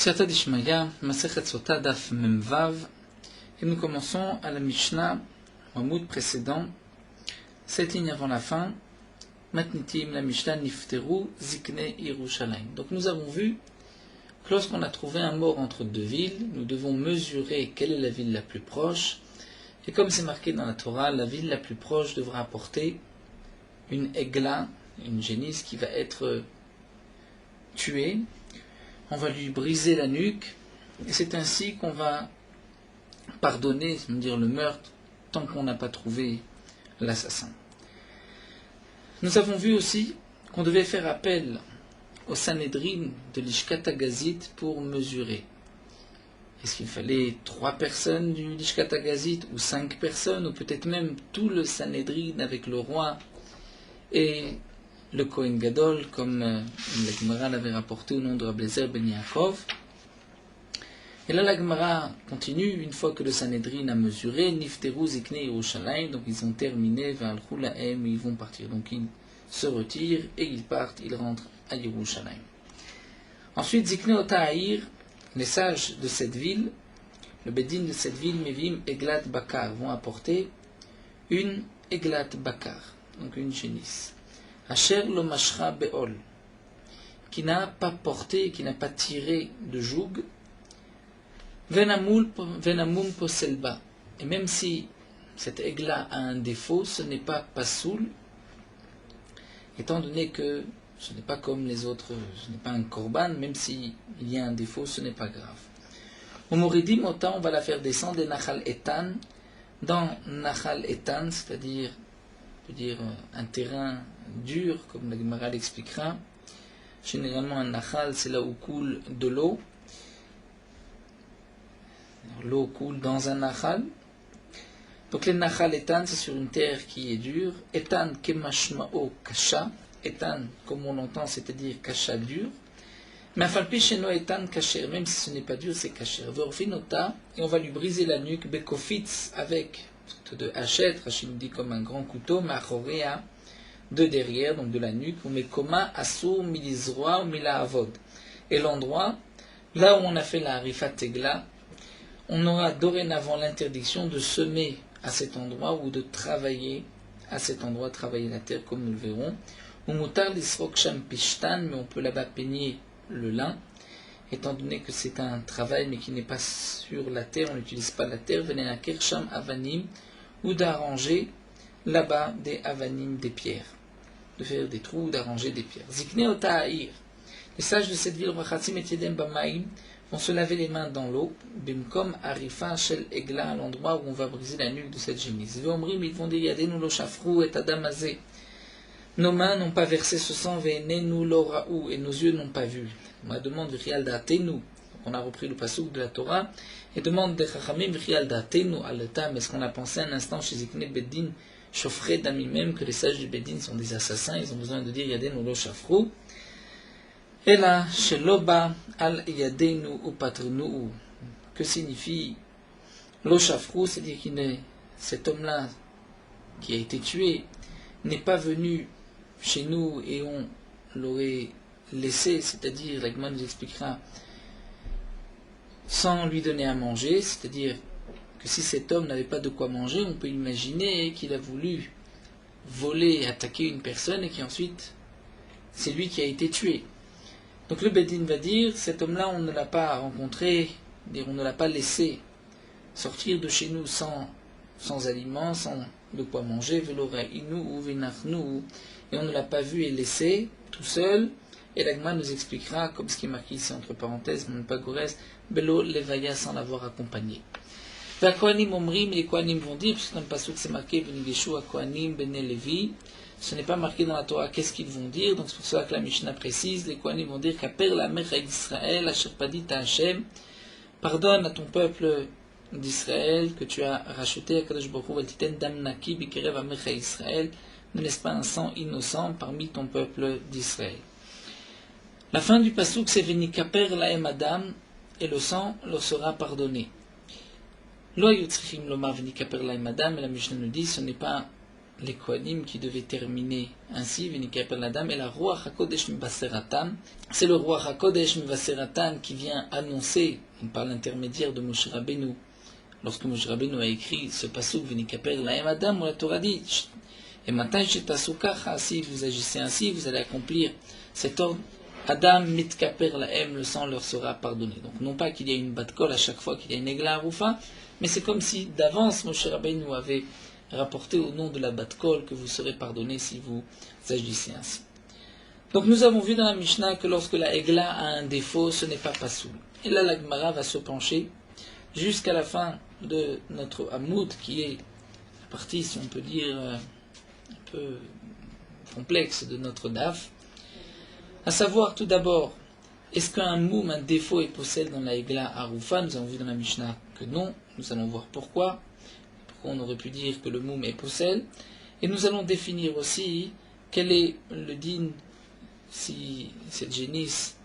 Siyata Dishmaya, Masechet Sota Daf Memvav, et nous commençons à la Mishnah, au mood précédent, 7 lignes avant la fin, Matnitim, la Mishnah Nifteru, Zikne, Yerushalayim. Donc nous avons vu que lorsqu'on a trouvé un mort entre deux villes, nous devons mesurer quelle est la ville la plus proche, et comme c'est marqué dans la Torah, la ville la plus proche devra apporter une égla, une génisse qui va être tuée. On va lui briser la nuque, et c'est ainsi qu'on va pardonner, c'est-à-dire le meurtre, tant qu'on n'a pas trouvé l'assassin. Nous avons vu aussi qu'on devait faire appel au Sanhedrin de l'Ishkat Hagazit pour mesurer. Est-ce qu'il fallait 3 personnes du l'Ishkat Hagazit, ou 5 personnes, ou peut-être même tout le Sanhedrin avec le roi et le Kohen Gadol, comme la Gemara l'avait rapporté au nom de Rabbi Eliezer ben Yaakov. Et là, la Gemara continue, une fois que le Sanhedrin a mesuré, Nifteru Zikne Yerushalayim, donc ils ont terminé, V'alchou lahem, ils vont partir. Donc ils se retirent et ils partent, ils rentrent à Yerushalayim. Ensuite, Zikne Otahir, les sages de cette ville, le Bedin de cette ville, Mevim Eglat Bakar, vont apporter une Eglat Bakar, donc une génisse. Asher lo mashra be'ol, qui n'a pas porté, qui n'a pas tiré de joug, venamum poselba. Et même si cet égla a un défaut, ce n'est pas pasoul, étant donné que ce n'est pas comme les autres, ce n'est pas un korban, même s'il y a un défaut, ce n'est pas grave. Au Moridim, autant on va la faire descendre des Nachal Etan, dans Nachal Etan, c'est-à-dire, on peut dire un terrain dur, comme la Gemara l'expliquera. Généralement, un Nachal, c'est là où coule de l'eau. L'eau coule dans un Nachal. Donc les Nachal Etan, c'est sur une terre qui est dure. Etan kemashmao kasha. Etan, comme on l'entend, c'est-à-dire kasha dur. Mais afalpi sheno etan kasher, même si ce n'est pas dur, c'est kasher. Vorfinota, et on va lui briser la nuque, bekofitz, avec de hachette, Rachid dit comme un grand couteau, machorea, de derrière, donc de la nuque, ou mekoma asur milizroa ou mila avod. Et l'endroit, là où on a fait la harifat tegla, on aura dorénavant l'interdiction de semer à cet endroit ou de travailler à cet endroit, travailler la terre, comme nous le verrons. Ou mutar lisrok sham pishtan, mais on peut là-bas peigner le lin, étant donné que c'est un travail mais qui n'est pas sur la terre, on n'utilise pas la terre, venez à kersham avanim, ou d'arranger là-bas des avanim, des pierres, de faire des trous ou d'arranger des pierres. Zikne otahir, les sages de cette ville, Rachatzim et Yedem Bamaim, vont se laver les mains dans l'eau, bimkom arifa shel egla, à l'endroit où on va briser la nuque de cette génisse. Veomrim, ils vont dire yadenu lo shafru et adamazé. Nos mains n'ont pas versé ce sang, ve'enenu lo ra'u, et nos yeux n'ont pas vu. On a demande v'rial da'atenu. On a repris le pasuk de la Torah et demande de Chachamim v'rial da'atenu al-tam. Est-ce qu'on a pensé un instant chez Zikne Bedin, Shofre d'Amimem, que les sages du Bedin sont des assassins, ils ont besoin de dire yadenu lo shafru. Et là, chez Loba al yadenu ou patrenu, que signifie lo shafru, c'est-à-dire que cet homme-là qui a été tué n'est pas venu chez nous et on l'aurait laissé, c'est-à-dire, la Gemara nous expliquera, sans lui donner à manger, c'est-à-dire que si cet homme n'avait pas de quoi manger, on peut imaginer qu'il a voulu voler, attaquer une personne et qu'ensuite c'est lui qui a été tué. Donc le Bedin va dire, cet homme-là on ne l'a pas rencontré, on ne l'a pas laissé sortir de chez nous sans aliments, sans de quoi manger, et on ne l'a pas vu et laissé tout seul. Et l'Agma nous expliquera, comme ce qui est marqué ici entre parenthèses, mon pagorès, Belo Levaya, sans l'avoir accompagné. Les Kohanim omrim, les Kohanim vont dire, puisque dans le pasuk c'est marqué, Benigeshu Kohanim Bene Levi, ce n'est pas marqué dans la Torah, qu'est-ce qu'ils vont dire, donc c'est pour ça que la Mishnah précise, les Kohanim vont dire, Kaper la Mecha d'Israël, Asher Padit Hashem, pardonne à ton peuple d'Israël que tu as racheté à Kadosh Baruch Hu, Titen Dam Naki Bikerev Amecha Israël, ne laisse pas un sang innocent parmi ton peuple d'Israël. La fin du pasuk c'est Venikaper laem Adam, et le sang leur sera pardonné. Lo yutzrichim lomar Venikaper laem Adam, et la Mishnah nous dit ce n'est pas les Kohanim qui devaient terminer ainsi, Venikaper la dame, et la Ruach HaKodesh Mivaseratam. C'est le Ruach HaKodesh Mivaseratam qui vient annoncer, par l'intermédiaire de Moshe Rabbeinu, lorsque Moshe Rabbeinu a écrit ce pasuk, Venikaper la Adam, où la Torah dit, et maintenant, si vous agissez ainsi, vous allez accomplir cet ordre. Adam mitkaper lahem, le sang leur sera pardonné. Donc non pas qu'il y ait une bat-kol à chaque fois qu'il y a une égla aroufa, mais c'est comme si d'avance Moshe Rabbeinu avait rapporté au nom de la bat-kol que vous serez pardonné si vous agissez ainsi. Donc nous avons vu dans la Mishnah que lorsque la égla a un défaut, ce n'est pas pasoul. Et là la Gemara va se pencher jusqu'à la fin de notre Hamoud, qui est la partie, si on peut dire, un peu complexe de notre daf, à savoir tout d'abord, est-ce qu'un moum, un défaut est possède dans la égla aroufa? Nous avons vu dans la Mishnah que non, nous allons voir pourquoi on aurait pu dire que le moum est possède, et nous allons définir aussi quel est le din si cette génisse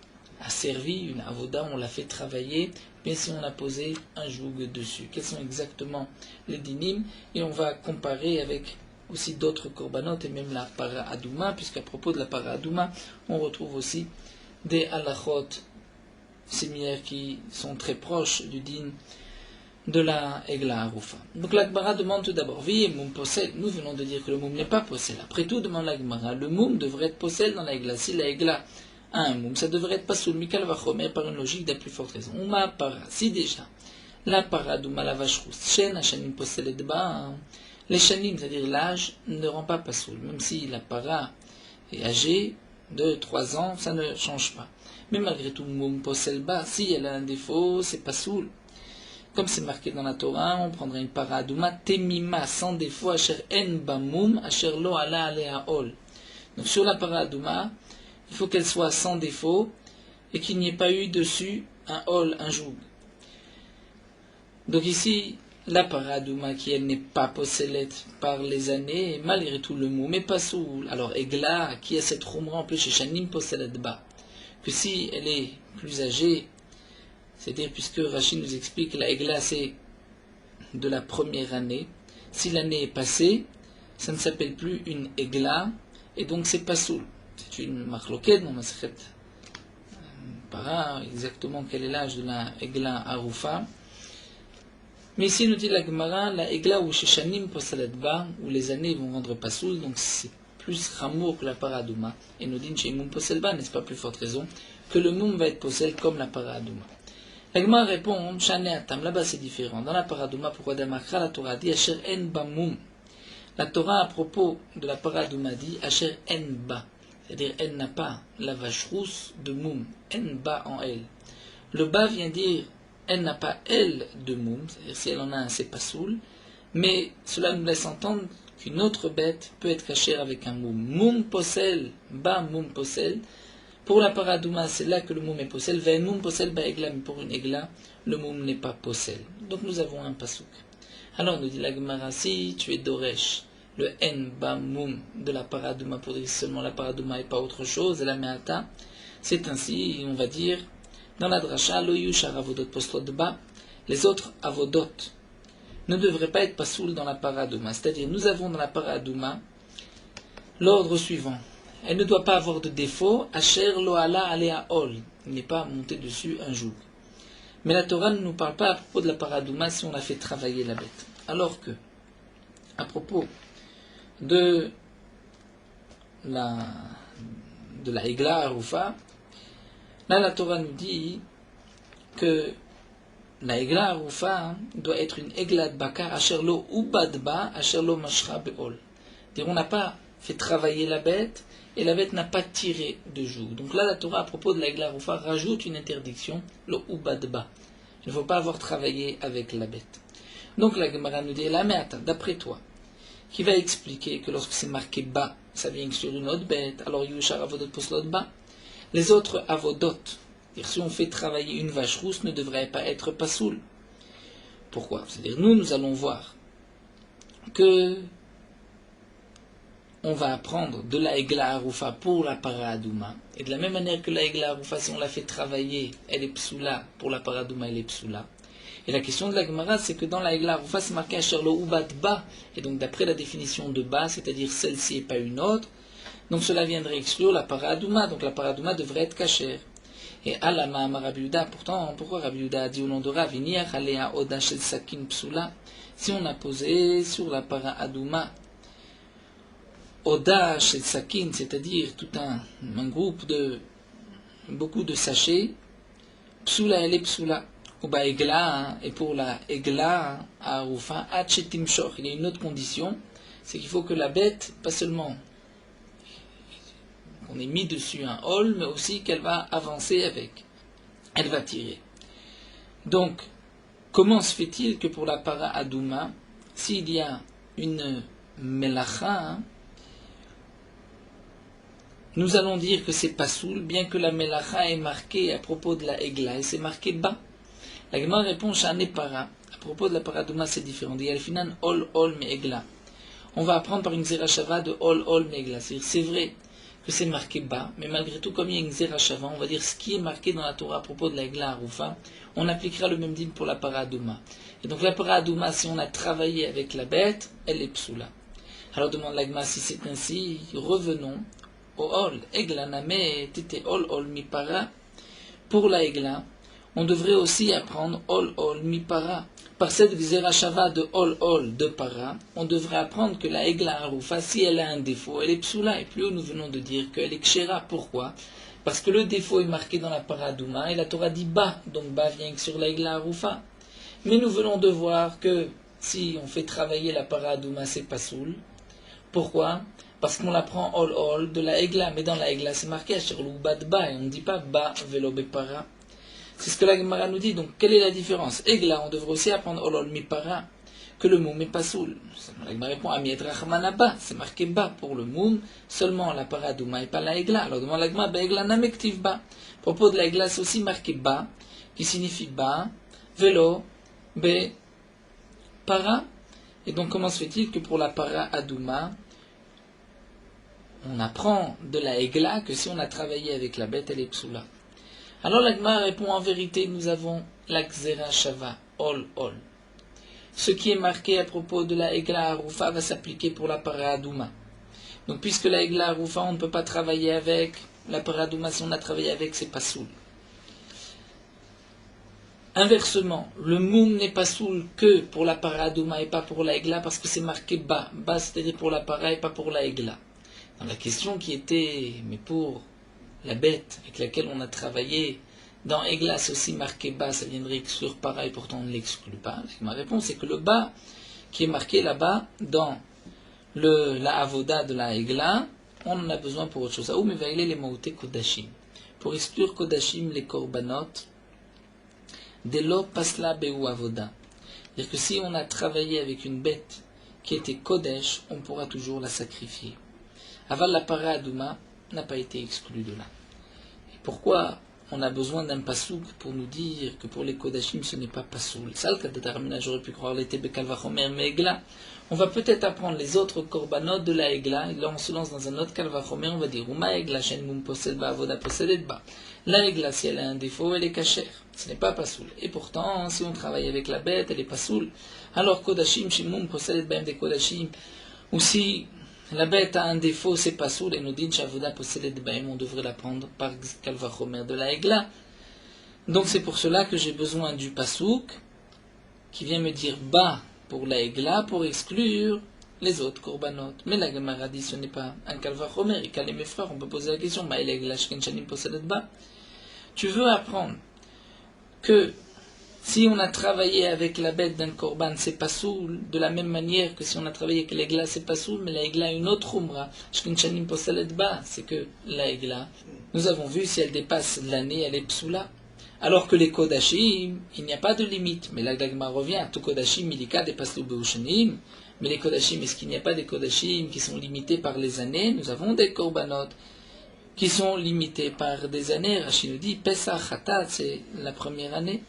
a servi une avoda, on l'a fait travailler, mais si on a posé un joug dessus. Quels sont exactement les dinim? Et on va comparer avec aussi d'autres korbanot et même la para adouma, puisqu'à propos de la para adouma, on retrouve aussi des halachot similaires qui sont très proches du din de la Egla Aroufa. Donc la Gemara demande tout d'abord, vi moum possède, nous venons de dire que le moum n'est pas possède. Après tout, demande la Gemara, le moum devrait être possède dans la Egla. Si la Egla a un moum, ça devrait être pas sous le mikal vachomer par une logique de la plus forte raison. Uma para, si déjà, la para adouma la vache rousse, chen hachanim possède ba, les chanim, c'est-à-dire l'âge, ne rend pas pasoul. Même si la para est âgée de 3 ans, ça ne change pas. Mais malgré tout, moum possède ba, si elle a un défaut, c'est pasoul. Comme c'est marqué dans la Torah, on prendra une para adouma, temima, sans défaut, asher en ba moum, asher lo ala alea ol. Donc sur la para adouma, il faut qu'elle soit sans défaut et qu'il n'y ait pas eu dessus un ol, un joug. Donc ici, la para adouma qui elle n'est pas possédée par les années, malgré tout le moum est pas sous. Alors Egla, qui a cette roumra en plus chez Shanim possède bas, que si elle est plus âgée, c'est-à-dire puisque Rachid nous explique que la Egla c'est de la première année, si l'année est passée, ça ne s'appelle plus une Egla, et donc c'est pas soul. C'est une marloquette, on a pas exactement quel est l'âge de la Egla Aroufa. Mais ici, nous dit la Gemara, la Egla ou chez Shanim possède bas, où les années vont rendre pasoul, donc c'est plus ramour que la paradouma. Et nous dit chez Moum possède bas, n'est-ce pas plus forte raison, que le Moum va être possède comme la paradouma. La Gemara répond, Shane Atam, là-bas c'est différent. Dans la paradouma, pourquoi Damakra, la Torah dit Asher en ba Moum. La Torah à propos de la paradouma dit Asher en ba, c'est-à-dire elle n'a pas la vache rousse de Moum, en ba en elle. Le ba vient dire elle n'a pas elle de moum, c'est-à-dire si elle en a un, c'est pas soul, mais cela nous laisse entendre qu'une autre bête peut être cachée avec un moum. Moum possède, ba moum possède. Pour la paradouma, c'est là que le moum est possède. Ven moum possède ba egla, mais pour une egla, le moum n'est pas possède. Donc nous avons un pasouk. Alors nous dit la Gemara, si tu es doresh, le en ba moum de la paradouma, pour dire seulement la paradouma et pas autre chose, et la meata, c'est ainsi, on va dire, dans la dracha, loyushar avodot poslot ba, les autres avodot ne devraient pas être pasoul dans la paradouma. C'est-à-dire, nous avons dans la paradouma l'ordre suivant. Elle ne doit pas avoir de défaut, asher lo ala alea ol. Il n'est pas monté dessus un joug. Mais la Torah ne nous parle pas à propos de la paradouma si on a fait travailler la bête. Alors que, à propos de la Egla Aroufa, là, la Torah nous dit que la Egla Aroufa doit être une Egla de Bakar, Asherlo Ubadba, Asherlo Mashra Beol. On n'a pas fait travailler la bête, et la bête n'a pas tiré de joug. Donc là, la Torah, à propos de la Egla Aroufa, rajoute une interdiction, le Ubadba. Il ne faut pas avoir travaillé avec la bête. Donc la Gemara nous dit, la meata, d'après toi, qui va expliquer que lorsque c'est marqué ba, ça vient sur une autre bête, alors Yushar Avodot Poslot ba. Les autres avodot, si on fait travailler une vache rousse, ne devraient pas être pasoul. Pourquoi? C'est-à-dire, nous allons voir que on va apprendre de la Egla Aroufa pour la paradouma. Et de la même manière que la Egla Aroufa, si on la fait travailler, elle est psoula, pour la paradouma, elle est psoula. Et la question de la Gemara, c'est que dans la Egla Arufa, c'est marqué Asher lo ubat ba, et donc d'après la définition de ba, c'est-à-dire celle-ci et pas une autre, donc cela viendrait exclure la paradouma, donc la paradouma devrait être cachère. Et Alama Amar Rabbi Yehuda, pourtant, pourquoi Rabbi Yehuda a dit au nom de Rav, Iniach alea oda shel sakin psula, si on a posé sur la paradouma oda shel sakin, c'est-à-dire tout un groupe de beaucoup de sachets, psula elle est psula. Ou ba egla, et pour la egla à Arufa, achetim shor, il y a une autre condition, c'est qu'il faut que la bête, pas seulement qu'on ait mis dessus un hol, mais aussi qu'elle va avancer avec, elle va tirer. Donc, comment se fait-il que pour la para adouma, s'il y a une melacha, nous allons dire que c'est pasoul, bien que la melacha est marquée à propos de la egla, et c'est marqué bas. La Gemara répond Shane para. À propos de la paradouma, c'est différent. Il y a le finan ol ol me egla. On va apprendre par une zerachava de ol ol me egla. C'est vrai que c'est marqué bas, mais malgré tout, comme il y a une zerachava, on va dire ce qui est marqué dans la Torah à propos de la egla arufa, on appliquera le même din pour la paradouma. Et donc la paradouma, si on a travaillé avec la bête, elle est psoula. Alors demande la Gemara si c'est ainsi, revenons au ol. Egla name tete ol ol mi para. Pour la egla, on devrait aussi apprendre ol ol mi para. Par cette xerashava de ol ol de para, on devrait apprendre que la egla arufa, si elle a un défaut, elle est psoula. Et plus haut, nous venons de dire qu'elle est kshera. Pourquoi? Parce que le défaut est marqué dans la paradouma et la Torah dit ba, donc ba vient sur la egla arufa. Mais nous venons de voir que si on fait travailler la paradouma, c'est pas soul. Pourquoi? Parce qu'on l'apprend ol ol de la egla, mais dans la egla c'est marqué sur l'ubat ba et on ne dit pas ba velo para. C'est ce que la Gemara nous dit. Donc, quelle est la différence? Egla, on devrait aussi apprendre olol mi para, que le moum est pas soul. La Gemara répond amiet rachmanaba, c'est marqué ba pour le moum, seulement la paradouma et pas la egla. Alors, demande la Gemara, ba egla namektiv ba. À propos de la egla, c'est aussi marqué ba, qui signifie ba, velo, be, para. Et donc, comment se fait-il que pour la paradouma, on apprend de la egla que si on a travaillé avec la bête, elle est psoula? Alors la Gemara répond en vérité, nous avons la Xera Shava, ol ol. Ce qui est marqué à propos de la Egla Arufa va s'appliquer pour la Paradouma. Donc puisque la Egla Arufa, on ne peut pas travailler avec, la Paradouma, si on a travaillé avec, c'est pas soul. Inversement, le moum n'est pas soul que pour la Paradouma et pas pour la Egla parce que c'est marqué bas. Bas, c'est-à-dire pour la Para et pas pour la Egla. Dans la question qui était, mais pour la bête avec laquelle on a travaillé, dans Egla, c'est aussi marqué bas, ça viendrait exclure para et pourtant on ne l'exclut pas. Ma réponse est que le bas qui est marqué là-bas, dans la avoda de la Egla, on en a besoin pour autre chose. Aou mevaïle les maouté kodashim. Pour exclure kodashim, les korbanot, delo pasla beou avoda. C'est-à-dire que si on a travaillé avec une bête qui était kodesh, on pourra toujours la sacrifier. Aval la para adouma n'a pas été exclu de là. Et pourquoi on a besoin d'un pasouk pour nous dire que pour les kodashim ce n'est pas pasoul? Ça, le cas de Darmina, j'aurais pu croire l'été bekalvachomer, mais Egla, on va peut-être apprendre les autres korbanot de la Egla, et là on se lance dans un autre kalvachomer, on va dire Uma Egla, Shen Mum possède ba, Avoda possède ba. La Egla, si elle a un défaut, elle est cachère, ce n'est pas pasoul. Et pourtant, si on travaille avec la bête, elle est pasoul. Alors kodashim, Shen Mum possède ba des kodashim, ou si la bête a un défaut, c'est pas soul, et nous dit Shavoda possède baim, on devrait l'apprendre par Kalvachomer de la Egla. Donc c'est pour cela que j'ai besoin du pasouk qui vient me dire bas pour la Egla pour exclure les autres korbanot. Mais la Gemara dit ce n'est pas un Kalvachomer, et calez mes frères, on peut poser la question, ma Egla shkenchanim possède bas. Tu veux apprendre que si on a travaillé avec la bête d'un korban, c'est pas soul, de la même manière que si on a travaillé avec l'Egla, c'est pas soul, mais la Egla a une autre umra. Shkinchanim posalet ba, c'est que la Egla, nous avons vu, si elle dépasse l'année, elle est psoula. Alors que les kodashim, il n'y a pas de limite. Mais la Gagma revient, tout kodashim, milika dépasse le beushanim. Mais les kodashim, est-ce qu'il n'y a pas des kodashim qui sont limités par les années? Nous avons des korbanot qui sont limités par des années. Rachid nous dit, Pesach, Hatat, c'est la première année.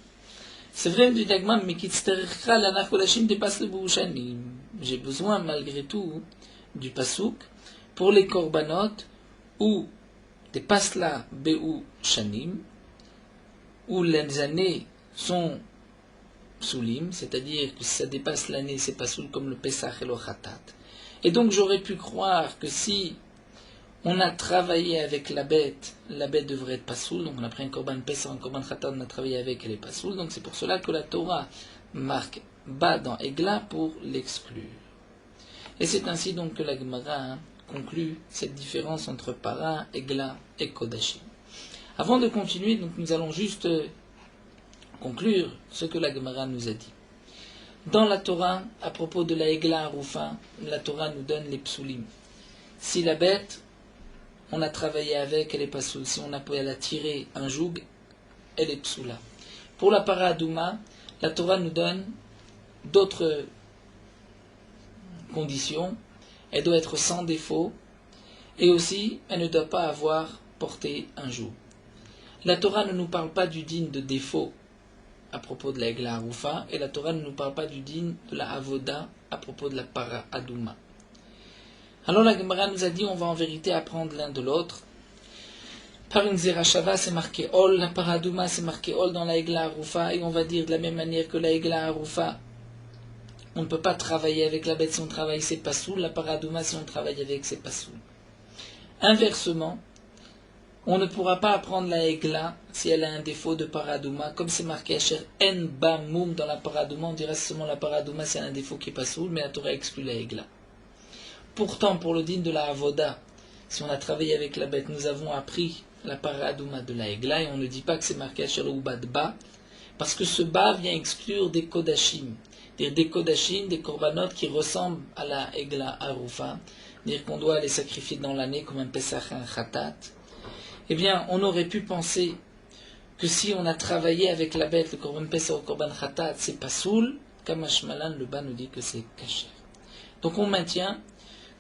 C'est vrai du Dagmam, mais Kitztercha, la Nachodashim dépasse le Bouchanim. J'ai besoin malgré tout du Pasouk pour les Korbanot où dépasse la Be'u Shanim, où les années sont psulim, c'est-à-dire que si ça dépasse l'année, c'est pas soul comme le Pesach et le Khatat. Et donc j'aurais pu croire que si on a travaillé avec la bête devrait être pas soul, donc on a pris un korban Pesach, un korban Khatat, on a travaillé avec, elle est pas soul, donc c'est pour cela que la Torah marque bas dans Egla pour l'exclure. Et c'est ainsi donc que la Gemara conclut cette différence entre Para, Egla et Kodashim. Avant de continuer, donc nous allons juste conclure ce que la Gemara nous a dit. Dans la Torah, à propos de la Egla Arufa, la Torah nous donne les psulim. Si la bête, on a travaillé avec, elle est pas soul. Si on a pu la tirer un joug, elle est psoula. Pour la Para Adouma, la Torah nous donne d'autres conditions. Elle doit être sans défaut et aussi elle ne doit pas avoir porté un joug. La Torah ne nous parle pas du din de défaut à propos de la Egla Arufa et la Torah ne nous parle pas du din de la Avoda à propos de la Para Adouma. Alors la Gemara nous a dit on va en vérité apprendre l'un de l'autre. Par une Zerachava c'est marqué Ol, la Para Adouma c'est marqué Ol dans la Egla Arufa et on va dire de la même manière que la Egla Arufa on ne peut pas travailler avec la bête si on travaille, c'est pas soul. La Para Adouma, si on travaille avec, c'est pas soul. Inversement, on ne pourra pas apprendre la Egla si elle a un défaut de Para Adouma. Comme c'est marqué Asher En Ba Moum dans la Para Adouma, on dirait seulement la Para Adouma, c'est un défaut qui est pas soul, mais la Torah exclut la Egla. Pourtant, pour le din de la Avoda, si on a travaillé avec la bête, nous avons appris la Para Adouma de la Egla et on ne dit pas que c'est marqué Asher ou Bad Ba, parce que ce Ba vient exclure des Kodashim. Des Kodashim, des Korbanot qui ressemblent à la Egla Arufa, dire qu'on doit les sacrifier dans l'année comme un Pesach et un Khatat, eh bien, on aurait pu penser que si on a travaillé avec la bête, le Korban Pesach ou le Korban Khatat, c'est pas soul, Kamashmalan, le bas nous dit que c'est kasher. Donc on maintient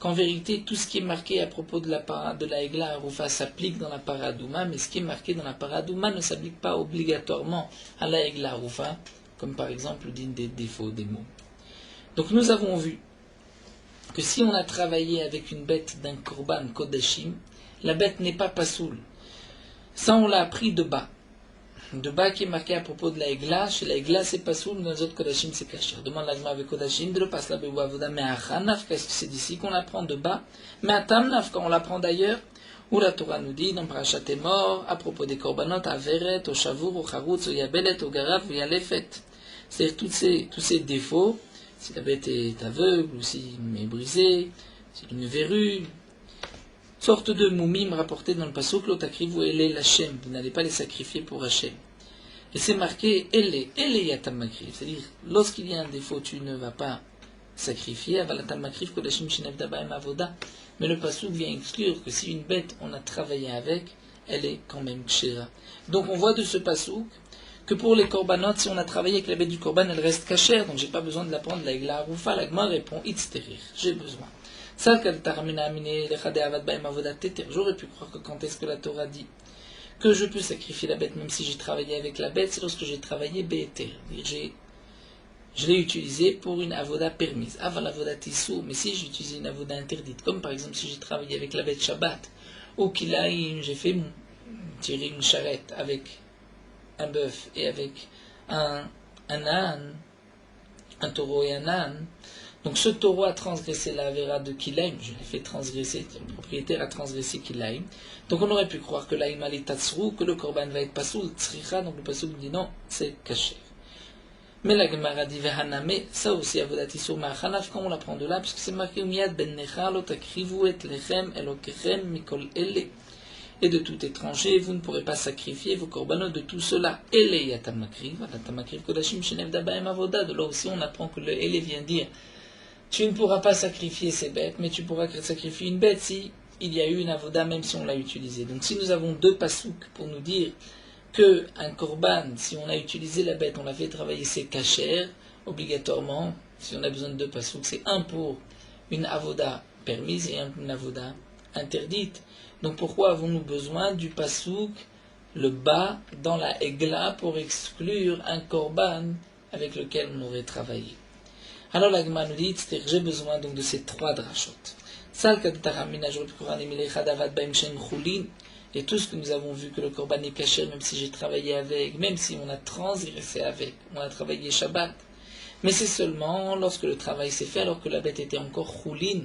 qu'en vérité, tout ce qui est marqué à propos de la Egla Arufa s'applique dans la Para Adouma, mais ce qui est marqué dans la Para Adouma ne s'applique pas obligatoirement à la Egla Arufa, comme par exemple le din des défauts des mots. Donc nous avons vu que si on a travaillé avec une bête d'un korban kodashim, la bête n'est pas pasoul. Ça on l'a appris de bas. De bas qui est marqué à propos de la Egla, chez la Egla c'est pasoul, dans les autres kodashim c'est kasher. Demande l'agma avec kodashim, de le passe la bevoavoda, mais à Hanaf, qu'est-ce que c'est d'ici qu'on l'apprend de bas, mais à Tamnaf quand on l'apprend d'ailleurs, où la Torah nous dit dans Parashat Emor, à propos des korbanot, à Veret, au Shavour, au Charutz, au Yabelet, au Garav, au Yalefet. C'est-à-dire tous ces défauts, si la bête est aveugle, ou si elle est brisée, si elle est une verrue, sorte de moumim rapportés dans le pasuk, l'otakrivu ele l'Hachem, vous n'allez pas les sacrifier pour Hachem. Et c'est marqué ele yatam makriv, c'est-à-dire lorsqu'il y a un défaut, tu ne vas pas sacrifier, avalatam makriv kodashim shinev dabaim avoda, mais le pasuk vient exclure que si une bête on a travaillé avec, elle est quand même kshera. Donc on voit de ce pasuk que pour les korbanot, si on a travaillé avec la bête du korban, elle reste cachère, donc j'ai pas besoin de la prendre, la Egla Arufa, la Gemara répond, itzterir, j'ai besoin. J'aurais pu croire que quand est-ce que la Torah dit que je peux sacrifier la bête même si j'ai travaillé avec la bête, c'est lorsque j'ai travaillé Be'eter. Je l'ai utilisé pour une avoda permise. Aval avoda tissou, mais si j'ai utilisé une avoda interdite, comme par exemple si j'ai travaillé avec la bête Shabbat, ou qu'il a j'ai fait tirer une charrette avec un bœuf et avec un âne, un taureau et un âne. Donc ce taureau a transgressé la vera de Kilaim, je l'ai fait transgresser, le propriétaire a transgressé Kilaim. Donc on aurait pu croire que l'Aïm ali tatsrou, que le korban va être pasoul, tsricha, donc le pasoul dit non, c'est caché. Mais la Gemara dit vehaname, ça aussi avodat isur ma'achanaf, quand on l'apprend de là, puisque c'est marqué umiyad ben necha lo takrivu et lechem elokechem mikol ele. Et de tout étranger, vous ne pourrez pas sacrifier vos korbanot de tout cela. Ele yatamakriv, yatamakriv kodashim shenev dabaim avoda. De là aussi on apprend que le ele vient dire tu ne pourras pas sacrifier ces bêtes, mais tu pourras sacrifier une bête si il y a eu une avoda, même si on l'a utilisée. Donc si nous avons deux pasouks pour nous dire que un korban, si on a utilisé la bête, on l'a fait travailler, c'est kasher, obligatoirement, si on a besoin de deux pasouks, c'est un pour une avoda permise et un pour une avoda interdite. Donc pourquoi avons-nous besoin du pasouk, le bas, dans la Egla, pour exclure un korban avec lequel on aurait travaillé? Alors la Gemara nous dit, c'est-à-dire j'ai besoin donc de ces trois drachot. Et tout ce que nous avons vu, que le korban est caché, même si j'ai travaillé avec, même si on a transgressé avec, on a travaillé Shabbat. Mais c'est seulement lorsque le travail s'est fait, alors que la bête était encore choulin,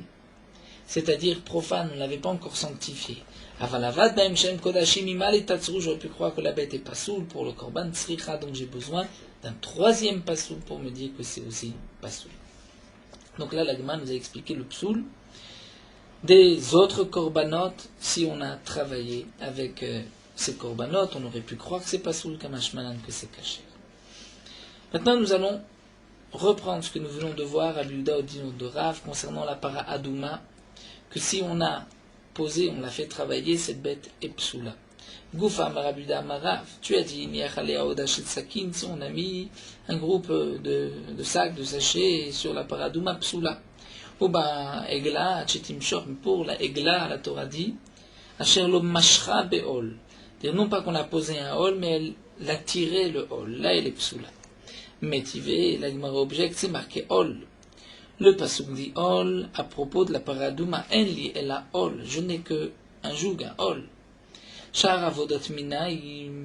c'est-à-dire profane, on ne l'avait pas encore sanctifié. Avalavad baem shem kodashim imal et tatsru, j'aurais pu croire que la bête est pasoul pour le korban tsricha, donc j'ai besoin d'un troisième pasoul pour me dire que c'est aussi pasoul. Donc là, la Gemara nous a expliqué le psoul des autres corbanotes. Si on a travaillé avec ces corbanotes, on aurait pu croire que c'est pasoul kamashmanan, que c'est caché. Maintenant, nous allons reprendre ce que nous venons de voir à Biouda Odino de Rav concernant la para Adouma, que si on a posé, on l'a fait travailler, cette bête est psoula. Goufa Marabuda Marav, tu as dit, Sakin, si on a mis un groupe de sacs, de sachets sur la para Adouma psoula. Ou ben, Egla, Chetim Shor, pour la Egla, la Torah dit, Asher lo mashra be'ol. Non pas qu'on a posé un hol, mais elle l'a tiré le hol. Là, elle est psoula. Métivé, la Gemara objecte, c'est marqué Ol. Le pasuk dit Ol à propos de la paradouma. Enli et la Ol. Je n'ai que un joug, un Ol. Char avodot mina,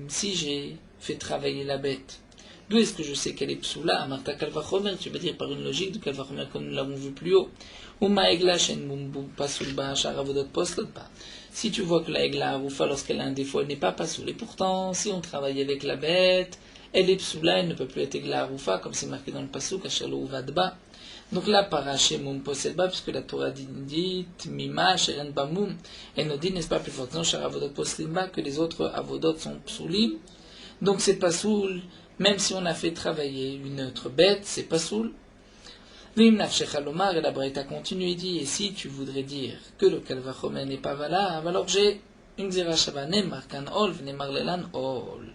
si j'ai fait travailler la bête. D'où est-ce que je sais qu'elle est psoula? Marta kalvachomer, tu veux dire par une logique de kalvachomer comme nous l'avons vu plus haut. Uma egla shen mumbu pasulba, char avodot postotba. Si tu vois que la egla arufa, lorsqu'elle a un défaut, elle n'est pas pasoul. Et pourtant, si on travaille avec la bête, elle est psoula, elle ne peut plus être egla arufa, comme c'est marqué dans le pasuk, ashalo uvadba. Donc là, paraché mum poselba, puisque la Torah dit mima sheren bamum, elle nous dit, n'est-ce pas plus fortement, char avodot poslimba, que les autres avodot sont psoulim. Donc c'est pasoul, même si on a fait travailler une autre bête, c'est pasoul. Vim nafshecha lomar, et la Braïta continue et dit, et si tu voudrais dire que le kalvachomer n'est pas valable, alors j'ai une zerachava, nemar kan ol, nemar lelan ol.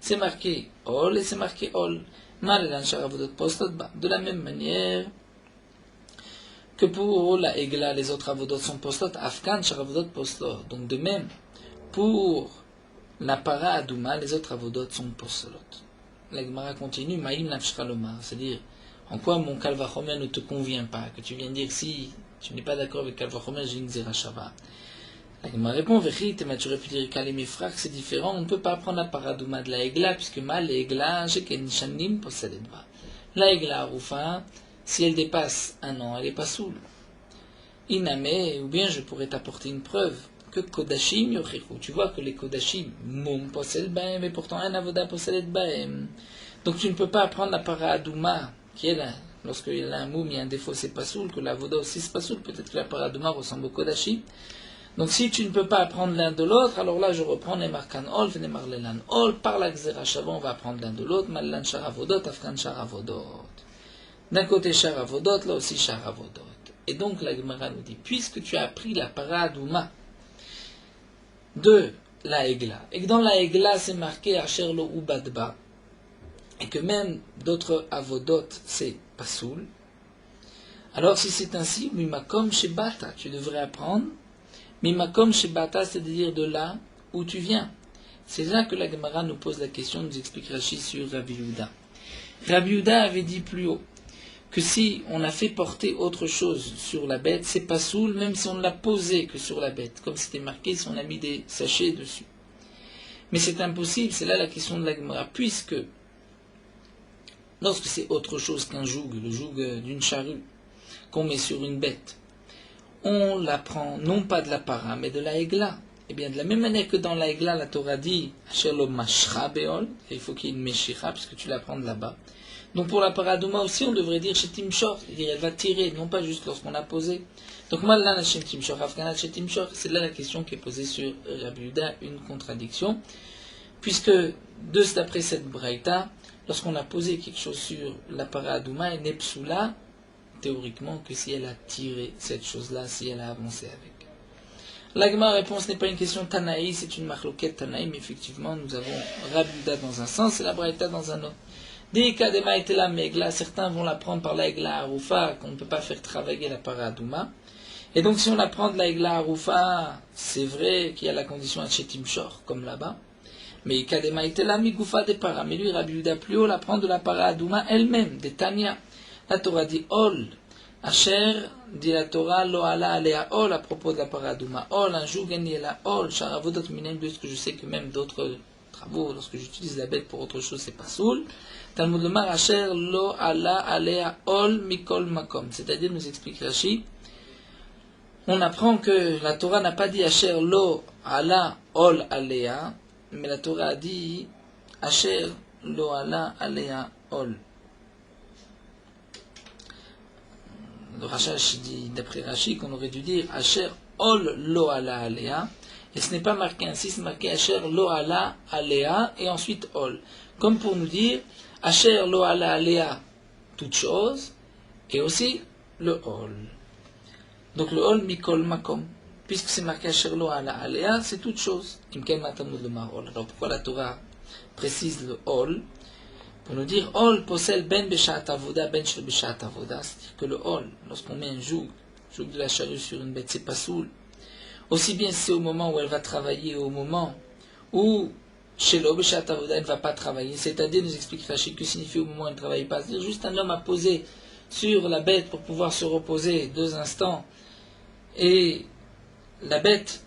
C'est marqué ol et c'est marqué ol. Malelan sharavodot postot ba. De la même manière que pour la egla, les autres avodot sont postot, afkan sharavodot postot. Donc de même, pour la para adouma, les autres avodot sont postot. La Gemara continue, ma'im nafshcha lomar, c'est-à-dire, en quoi mon kalvachomer ne te convient pas, que tu viens dire si tu n'es pas d'accord avec kalvachomer, j'ai une zerachava. La Gemara répond, Vechit, mais tu aurais pu dire qu'Alem Efrak, c'est différent, on ne peut pas prendre la paradouma de la egla, puisque mal et egla, j'ai qu'en shanim possède pas. La egla arufa, si elle dépasse un an, elle n'est pas soule. Iname, ou bien je pourrais t'apporter une preuve, que Kodashim yochichu. Tu vois que les Kodashim, mum possède baem, et pourtant un avoda possède baem. Donc tu ne peux pas prendre la paradouma, qui est là, lorsqu'il y a un mum, il y a un défaut, c'est pas soule, que l'avoda aussi c'est pas soule, peut-être que la paradouma ressemble au Kodashim. Donc si tu ne peux pas apprendre l'un de l'autre, alors là je reprends Nemar kan ol, Nemar lelan ol, par la xerachava on va apprendre l'un de l'autre, Mallan sharavodot, Afkan sharavodot. D'un côté sharavodot, là aussi sharavodot. Et donc la Gemara nous dit, puisque tu as appris la paradouma de la egla, et que dans la egla c'est marqué Asher lo ubadba, et que même d'autres avodot c'est pasoul, alors si c'est ainsi, mimakom shebata, tu devrais apprendre Mimakom shebata, c'est-à-dire de là où tu viens. C'est là que la Gemara nous pose la question, nous explique Rashi sur Rabbi Yehuda. Rabbi Yehuda avait dit plus haut que si on a fait porter autre chose sur la bête, c'est pas soul, même si on ne l'a posé que sur la bête, comme c'était marqué, si on a mis des sachets dessus. Mais c'est impossible, c'est là la question de la Gemara, puisque lorsque c'est autre chose qu'un joug, le joug d'une charrue, qu'on met sur une bête, on la prend non pas de la para, mais de la egla. Et bien, de la même manière que dans la egla, la Torah dit Shelo mashra beol, et il faut qu'il y ait une meshicha, puisque tu la prends de là-bas. Donc pour la paradouma aussi, on devrait dire shetim shor, c'est-à-dire elle va tirer, non pas juste lorsqu'on a posé. Donc mallan shetim shor, afghanat shetim shor, c'est là la question qui est posée sur Rabbi Yehuda, une contradiction, puisque d'après cette braïta, lorsqu'on a posé quelque chose sur la paradouma, elle n'est psoula, théoriquement, que si elle a tiré cette chose-là, si elle a avancé avec. La Gemara répond, ce n'est pas une question Tanaï, c'est une marloquette Tanaï, mais effectivement, nous avons Rabbi Yehuda dans un sens et la Braïta dans un autre. Dès qu'Adema était la Megla, certains vont la prendre par la Egla Arufa, qu'on ne peut pas faire travailler la Paradouma. Et donc, si on la prend de la Egla Arufa, c'est vrai qu'il y a la condition à Chetim Shor, comme là-bas. Mais Kadema était la Migoufa des Para. Mais lui, Rabbi Yehuda plus haut, la prend de la Paradouma elle-même, des Tanya. La Torah dit Ol, Asher, dit la Torah, lo ala alea ol, à propos de la paradouma. Ol, un joug en la ol, charavodot minem, de ce que je sais que même d'autres travaux, lorsque j'utilise la bête pour autre chose, c'est pas soul. Talmud lomar, asher, lo ala alea ol, mikol makom. C'est-à-dire, nous explique Rashi, on apprend que la Torah n'a pas dit asher, lo ala ol alea, mais la Torah a dit asher, lo ala alea ol. Le Rachash dit, d'après Rashi, qu'on aurait dû dire Asher ol lo ala alea, et ce n'est pas marqué ainsi, c'est marqué Asher lo ala alea, et ensuite ol. Comme pour nous dire Asher lo ala alea, toute chose, et aussi le ol. Donc le ol mikol makom, puisque c'est marqué Asher lo ala alea, c'est toute chose. Imken matamud le mar ol. Alors pourquoi la Torah précise le ol? Pour nous dire, Ol possède ben beshat avoda, ben shel beshat avoda, c'est-à-dire que le Ol, lorsqu'on met un joug de la charrue sur une bête, c'est pas soul. Aussi bien c'est au moment où elle va travailler, au moment où shelo beshat avoda, elle ne va pas travailler. C'est-à-dire, nous explique Rashi, que signifie au moment où elle ne travaille pas. C'est-à-dire juste un homme a posé sur la bête pour pouvoir se reposer 2 instants, et la bête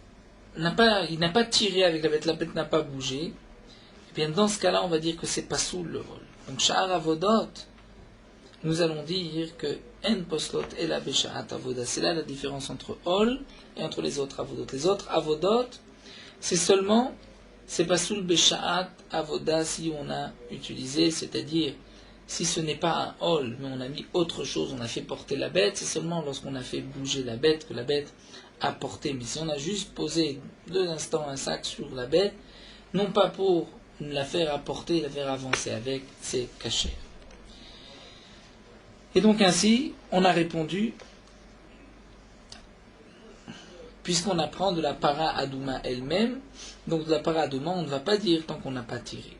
il n'a pas tiré avec la bête n'a pas bougé. Et bien dans ce cas-là, on va dire que c'est pas soul le Ol. Donc, Sha'ar Avodot, nous allons dire que En Poslot et la Besha'at Avoda. C'est là la différence entre Ol et entre les autres Avodot. Les autres Avodot, c'est pas sous le Besha'at Avoda si on a utilisé, c'est-à-dire si ce n'est pas un Ol, mais on a mis autre chose, on a fait porter la bête, c'est seulement lorsqu'on a fait bouger la bête que la bête a porté. Mais si on a juste posé 2 instants un sac sur la bête, non pas pour la faire apporter, la faire avancer avec, c'est caché. Et donc ainsi, on a répondu, puisqu'on apprend de la para adouma elle-même, donc de la para adouma, on ne va pas dire tant qu'on n'a pas tiré.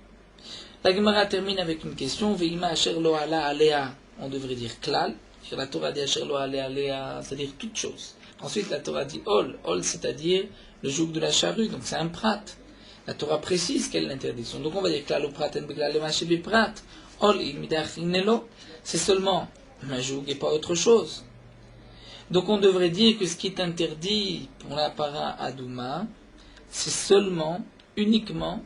La Gemara termine avec une question, Veima asher lo ala alea, on devrait dire klal, la Torah dit asher lo ala alea, c'est-à-dire toute chose. Ensuite la Torah dit ol, c'est-à-dire le joug de la charrue, donc c'est un prat. La Torah précise quelle est l'interdiction. Donc on va dire klal ou prat en beglal lemaché beprat. Ol il midachinelo. C'est seulement un joug et pas autre chose. Donc on devrait dire que ce qui est interdit pour la para adouma, c'est seulement, uniquement,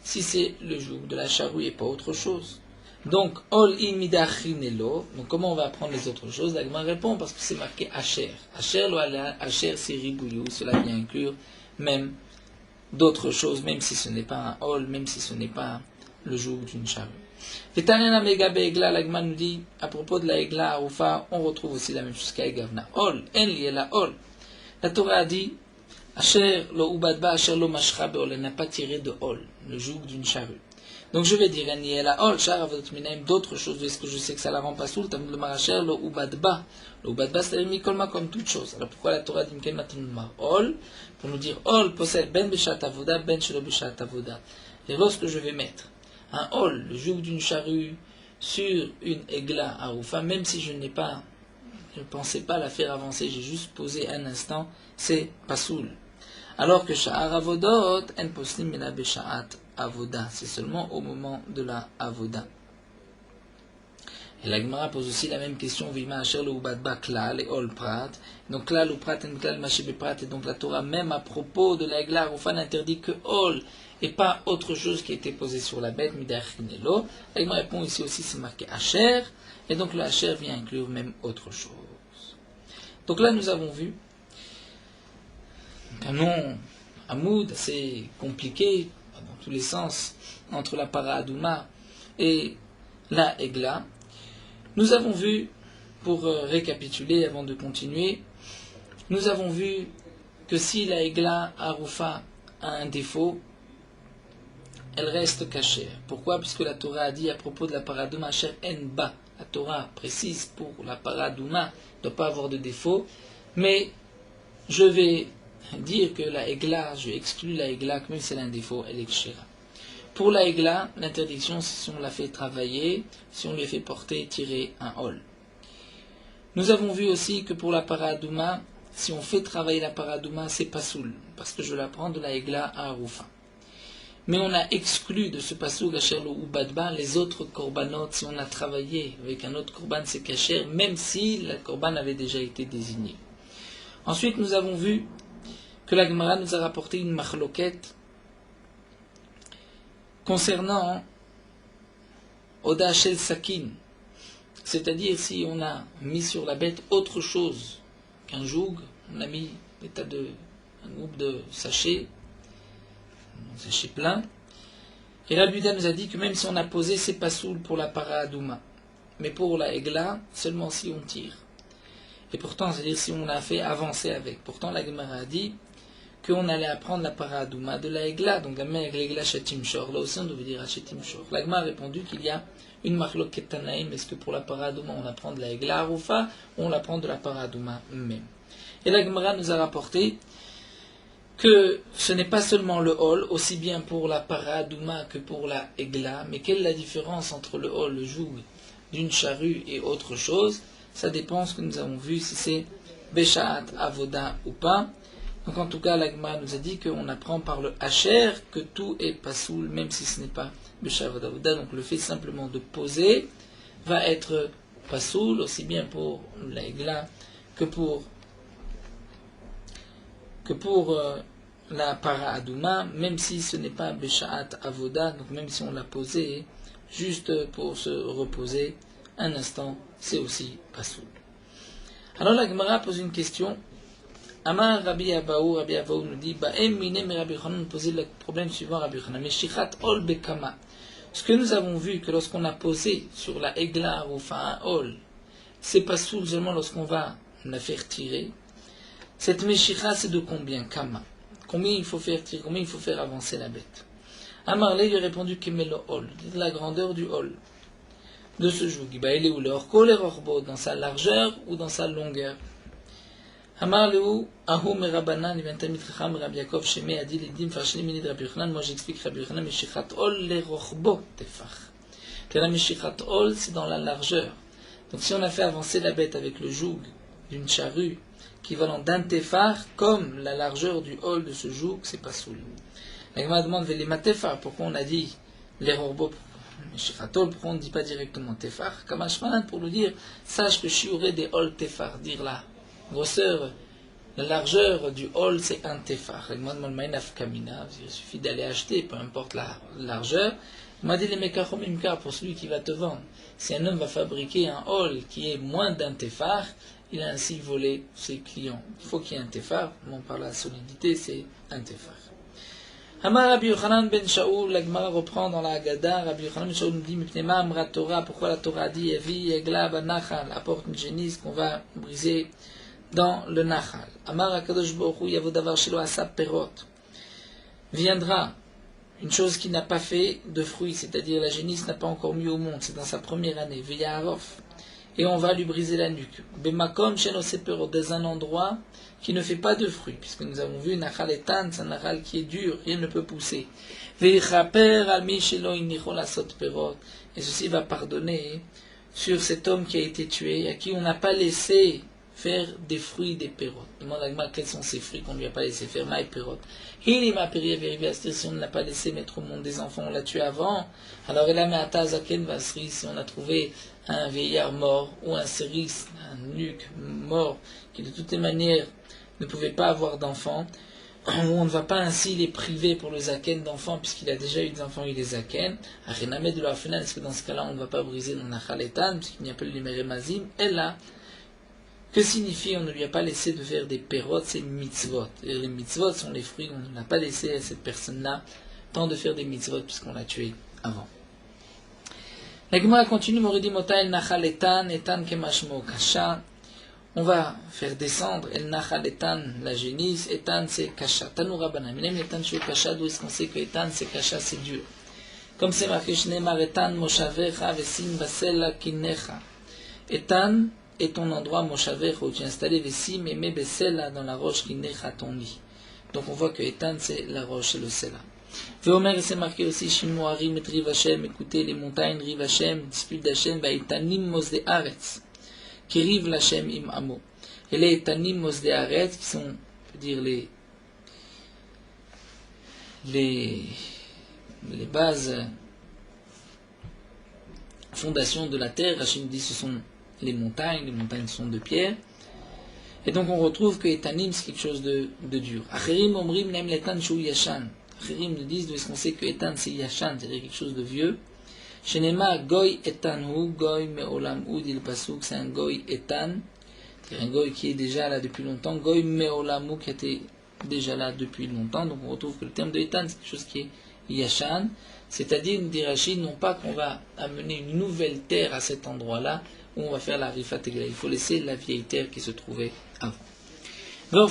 si c'est le joug de la charrue et pas autre chose. Donc ol il midachinelo. Donc comment on va apprendre les autres choses? La Gemara répond parce que c'est marqué asher. Asher lo ala, asher c'est ribouyou. Cela vient inclure même d'autres choses, même si ce n'est pas un hol, même si ce n'est pas le joug d'une charrue. Vetanena mega be'egla, l'agma nous dit, à propos de la egla arufa, on retrouve aussi la même chose qu'aegavna. Hol, en li la hol. La Torah a dit, asher lo ubadba, asher lo mashra be'ol, elle n'a pas tiré de hol, le joug d'une charrue. Donc je vais dire, en li la hol, char avodot minaim, d'autres choses, est-ce que je sais que ça la rend pas soul, tamud le marasher lo ubadba. Le ubadba, c'est-à-dire mikolma comme toute chose. Alors pourquoi la Torah dit mken matamud mar hol? Pour nous dire, Ol possède ben beshat avoda, ben shelo beshat avoda. Et lorsque je vais mettre un Ol, le joug d'une charrue, sur une egla arufa, même si je ne pensais pas la faire avancer, j'ai juste posé un instant, c'est pasoul. Alors que sha'ar avodot, en poslim mena beshat avoda, c'est seulement au moment de la avoda. Et la Gemara pose aussi la même question, Vima asher le ubadba klal et ol prat. Donc klal ou prat en klal mashebe prat. Et donc la Torah même à propos de la egla arufa n'interdit que ol et pas autre chose qui a été posée sur la bête, midachinelo. La Gemara répond ici aussi, c'est marqué asher. Et donc le asher vient inclure même autre chose. Donc là nous avons vu un nom Hamoud assez compliqué dans tous les sens entre la para adouma et la egla. Nous avons vu, pour récapituler avant de continuer, nous avons vu que si la egla arufa a un défaut, elle reste cachée. Pourquoi? Puisque la Torah a dit à propos de la paradouma, asher en ba. La Torah précise pour la paradouma ne doit pas avoir de défaut, mais je vais dire que la egla, je exclus la egla, même si elle a un défaut, elle est kshira. Pour la egla, l'interdiction, c'est si on la fait travailler, si on lui fait porter, tirer un hol. Nous avons vu aussi que pour la paradouma, si on fait travailler la paradouma, c'est pas soul, parce que je la prends de la egla à arufa. Mais on a exclu de ce passouk Asher lo ubadba les autres korbanot. Si on a travaillé avec un autre korban, c'est kasher, même si le korban avait déjà été désigné. Ensuite, nous avons vu que la Gemara nous a rapporté une machloket concernant Oda Shel Sakin, c'est-à-dire si on a mis sur la bête autre chose qu'un joug, on a mis un groupe de sachets, un sachet plein, et Rabbi Yehuda nous a dit que même si on a posé, c'est pas soul pour la para adouma, mais pour la egla, seulement si on tire. Et pourtant, c'est-à-dire si on a fait avancer avec. Pourtant, la Gemara a dit qu'on allait apprendre la para adouma de la egla, donc la même avec l'egla shatim shor. Là aussi, on devait dire shatim shor. La Gemara a répondu qu'il y a une marloquet tanaïm. Est-ce que pour la para adouma, on apprend de la egla arufa ou on apprend de la para adouma même? Et la Gemara nous a rapporté que ce n'est pas seulement le hol, aussi bien pour la para adouma que pour la egla, mais quelle est la différence entre le hol, le joug d'une charrue et autre chose? Ça dépend ce que nous avons vu, si c'est Beshaat Avoda ou pas. Donc en tout cas, l'Agma nous a dit qu'on apprend par le Hacher que tout est pasoul, même si ce n'est pas Beshaat Avoda. Donc le fait simplement de poser va être pasoul, aussi bien pour l'Aigla que pour la Para Adouma, même si ce n'est pas Beshaat Avoda, donc même si on l'a posé juste pour se reposer un instant, c'est aussi pasoul. Alors la Gemara pose une question. Amar Rabbi Abaou nous dit Ba'em mine me Rabbi Yochanan nous posait le problème suivant Rabbi Yochanan. Meshichat ol bekama. Ce que nous avons vu que lorsqu'on a posé sur la egla ou enfin un ol, c'est pasoul seulement lorsqu'on va la faire tirer. Cette meshicha c'est de combien? Kama. Combien il faut faire tirer? Combien il faut faire avancer la bête? Amar lui a répondu Kemelo ol, de la grandeur du ol. De ce joug, il est où le orko, le rorbo, dans sa largeur ou dans sa longueur. Amar Léou, Ahou Merabanan, il vient à Mitracham, Rabbi Yaakov, Shemé, a dit les dim, Farshli, Minid, Rabbi Yochanan. Moi j'explique Rabbi Yochanan, Meshichat ol, le rorbo, tefach. Que la Meshichat ol, c'est dans la largeur. Donc si on a fait avancer la bête avec le joug d'une charrue, équivalent d'un tefar, comme la largeur du hol de ce joug, c'est pas soul. La Gemara demande, les matefar, pourquoi on a dit les rorbo? Shichatol, pourquoi on ne dit pas directement tefar? Kamashman, pour nous dire, sache que shiuré des hol tefar, dire la grosseur, la largeur du hol, c'est un tefar. Il suffit d'aller acheter, peu importe la largeur. Il m'a dit les mekachomimkar, pour celui qui va te vendre. Si un homme va fabriquer un hol qui est moins d'un tefar, il a ainsi volé ses clients. Il faut qu'il y ait un tefar, on par la solidité, c'est un tefar. Amar Rabbi Yochanan ben Shaul, la Gemara reprend dans la Haggadah, Rabbi Yochanan ben Shaul nous dit, Mipnema Amra Torah, pourquoi la Torah dit, Evi Egla Banachal, apporte une génisse qu'on va briser dans le Nachal. Amar Akadosh Baruch Hu Yavodavar Shelo Asab Perot. Viendra une chose qui n'a pas fait de fruits, c'est-à-dire la génisse n'a pas encore mis au monde, c'est dans sa première année, Veyaharof. Et on va lui briser la nuque. Bemakom Sheno Seperot, dans un endroit qui ne fait pas de fruits, puisque nous avons vu Nachal Etan, c'est un Nachal qui est dur, rien ne peut pousser. Et ceci va pardonner sur cet homme qui a été tué, à qui on n'a pas laissé faire des fruits des pérotes. Demande à Gma quels sont ces fruits qu'on ne lui a pas laissé faire, maï pérote. Si on ne l'a pas laissé mettre au monde des enfants, on l'a tué avant, alors il a mis à Tazaken Vasri, si on a trouvé un vieillard mort, ou un séris, un nuque mort, qui de toutes les manières ne pouvait pas avoir d'enfants, on ne va pas ainsi les priver pour le zaken d'enfants, puisqu'il a déjà eu des enfants, il les zaken. Ariname de la final, est-ce que dans ce cas-là, on ne va pas briser dans la chaletan, puisqu'il n'y a pas le numéremazim? Et là, que signifie on ne lui a pas laissé de faire des pérotes? C'est mitzvot. Et les mitzvot sont les fruits, on ne l'a pas laissé à cette personne-là tant de faire des mitzvot, puisqu'on l'a tué avant. La Gemara continue, Moridi Motael Nachal Etan, Etan Kemashmo Kasha. On va faire descendre El Nachal Etan, la génisse, Etan c'est Kasha. Tanoura Banam, Etan Shou Kasha, d'où est-ce qu'on sait que Etan c'est Kasha, c'est dur. Comme c'est marqué, Shneemar Etan Moshavecha Vesim Basela Kinecha. Etan est ton endroit Moshavecha où tu es installé, Vesim et Me Besela dans la roche Kinecha, ton lit. Donc on voit que Etan c'est la roche, c'est le Sela. Veomer, c'est marqué aussi, Shimoarim et Riv Hashem, écoutez les montagnes, Riv Hashem, dispute d'Hashem, Etanim Mosde Aretz, qui rive l'Hashem im Amo. Et les Etanim Mosde Aretz, qui sont, on peut dire, les les bases, fondations de la terre. Rachid nous dit ce sont les montagnes sont de pierre. Et donc on retrouve que Etanim c'est quelque chose de dur. Acherim omrim nem letan shu yashan. Acherim nous disent d'où est-ce qu'on sait que Etan c'est yashan, c'est-à-dire quelque chose de vieux. Shenema goy etanhu, goy meolam ou dit le pasuk, c'est un goy etan, c'est un goy qui est déjà là depuis longtemps, goy meolamu qui était déjà là depuis longtemps. Donc on retrouve que le terme de etan c'est quelque chose qui est yashan, c'est-à-dire, nous dit Rachid, non pas qu'on va amener une nouvelle terre à cet endroit-là où on va faire la rifat egla, il faut laisser la vieille terre qui se trouvait avant. On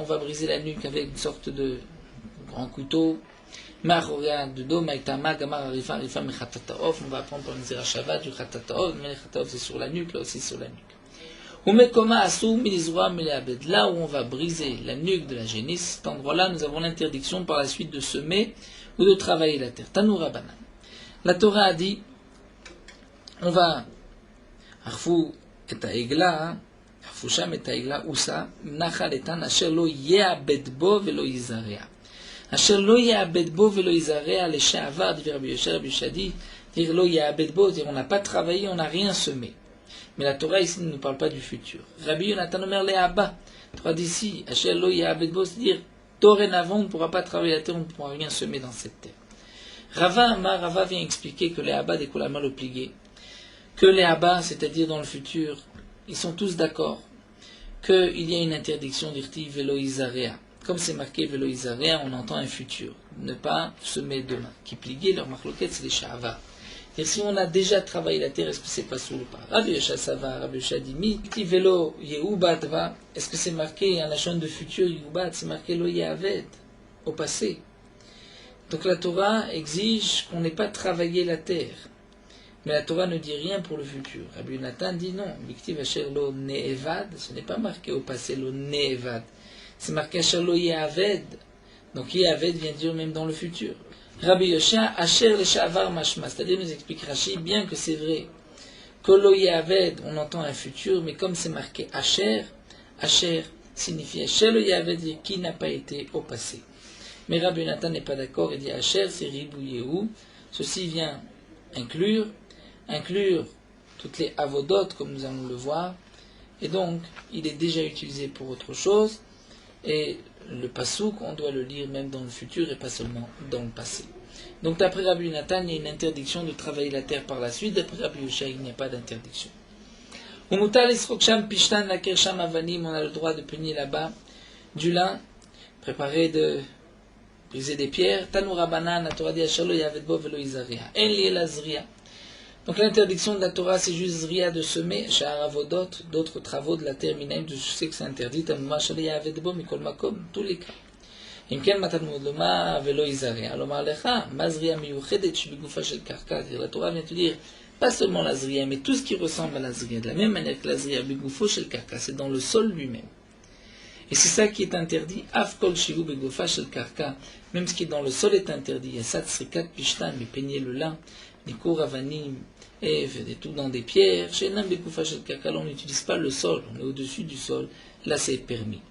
va briser la nuque avec une sorte de grand couteau. De dos, on va apprendre par une zerachava du khatataov, mais le khatataov c'est sur la nuque, là aussi sur la nuque. Là où on va briser la nuque de la génisse, cet endroit-là, nous avons l'interdiction par la suite de semer ou de travailler la terre. Tanoura banan. La Torah a dit, on va arfou et haegla, arfou sham et haegla usa, nachal etan asher lo ye'abed bo velo yizarea. Asher lo ye'abed bo velo yizarea, les sha'avar, dit Rabbi Yosher, Rabbi Shadi, dire lo ye'abed bo, dire on n'a pas travaillé, on n'a rien semé. Mais la Torah ici ne nous parle pas du futur. Rabbi Yonatan Omer le'aba, la Torah dit ici, asher lo ye'abed bo, c'est-à-dire dorénavant on ne pourra pas travailler la terre, on ne pourra rien semer dans cette terre. Rava vient expliquer que les Abba des Kulama le pligué, que les Abba, c'est-à-dire dans le futur, ils sont tous d'accord qu'il y a une interdiction d'irti velo isarea. Comme c'est marqué velo isarea, on entend un futur, ne pas semer demain. Qui pligué, leur marloquette, c'est les Sha'ava. Et si on a déjà travaillé la terre, est-ce que c'est pas sous le pas? Rabbi Yosha Sava, Rabbi Yosha Dimi, petit vélo Yehubat va, est-ce que c'est marqué en la chaîne de futur Yehubat, c'est marqué lo Yehaved, au passé. Donc la Torah exige qu'on n'ait pas travaillé la terre. Mais la Torah ne dit rien pour le futur. Rabbi Yonatan dit non. Biktiv asher lo ne'evad, ce n'est pas marqué au passé lo ne'evad. C'est marqué asher lo ye'aved. Donc ye'aved vient dire même dans le futur. Rabbi Yosha, asher le sha'avar mashma. C'est-à-dire nous explique Rashi, bien que c'est vrai que lo ye'aved, on entend un futur, mais comme c'est marqué asher, asher signifie asher lo ye'aved, qui n'a pas été au passé. Mais Rabbi Yonatan n'est pas d'accord, il dit Asher, c'est Ribouyehu. Ceci vient inclure toutes les avodot, comme nous allons le voir. Et donc, il est déjà utilisé pour autre chose. Et le pasouk, on doit le lire même dans le futur et pas seulement dans le passé. Donc, d'après Rabbi Yonatan, il y a une interdiction de travailler la terre par la suite. D'après Rabbi Yosha, il n'y a pas d'interdiction. On a le droit de punir là-bas du lin préparé de briser des pierres. Tanoura banan, la Torah dit Asher lo ye'aved bo velo yizarea. En li ela zria. Donc l'interdiction de la Torah c'est juste zria de semer, sha'ar avodot, d'autres travaux de la terre minaim, je sais que c'est interdit, tamuma Asher lo ye'aved bo mikol makom, tous les cas. Im ken matalmud loma velo yizarea. Lomar lecha, ma zria miyuchedet shebigufa shel karka. La Torah vient te dire pas seulement la zria, mais tout ce qui ressemble à la zria, de la même manière que la zria bigufo shel karka, c'est dans le sol lui-même. Et c'est ça qui est interdit. Afkol shivu begofa shel karka. Même ce qui est dans le sol est interdit. Yasat srikat pishtan, mais peigner le lin, nikur avanim, et tout dans des pierres. Shenam begofa shel karka, là on n'utilise pas le sol, on est au-dessus du sol. Là c'est permis.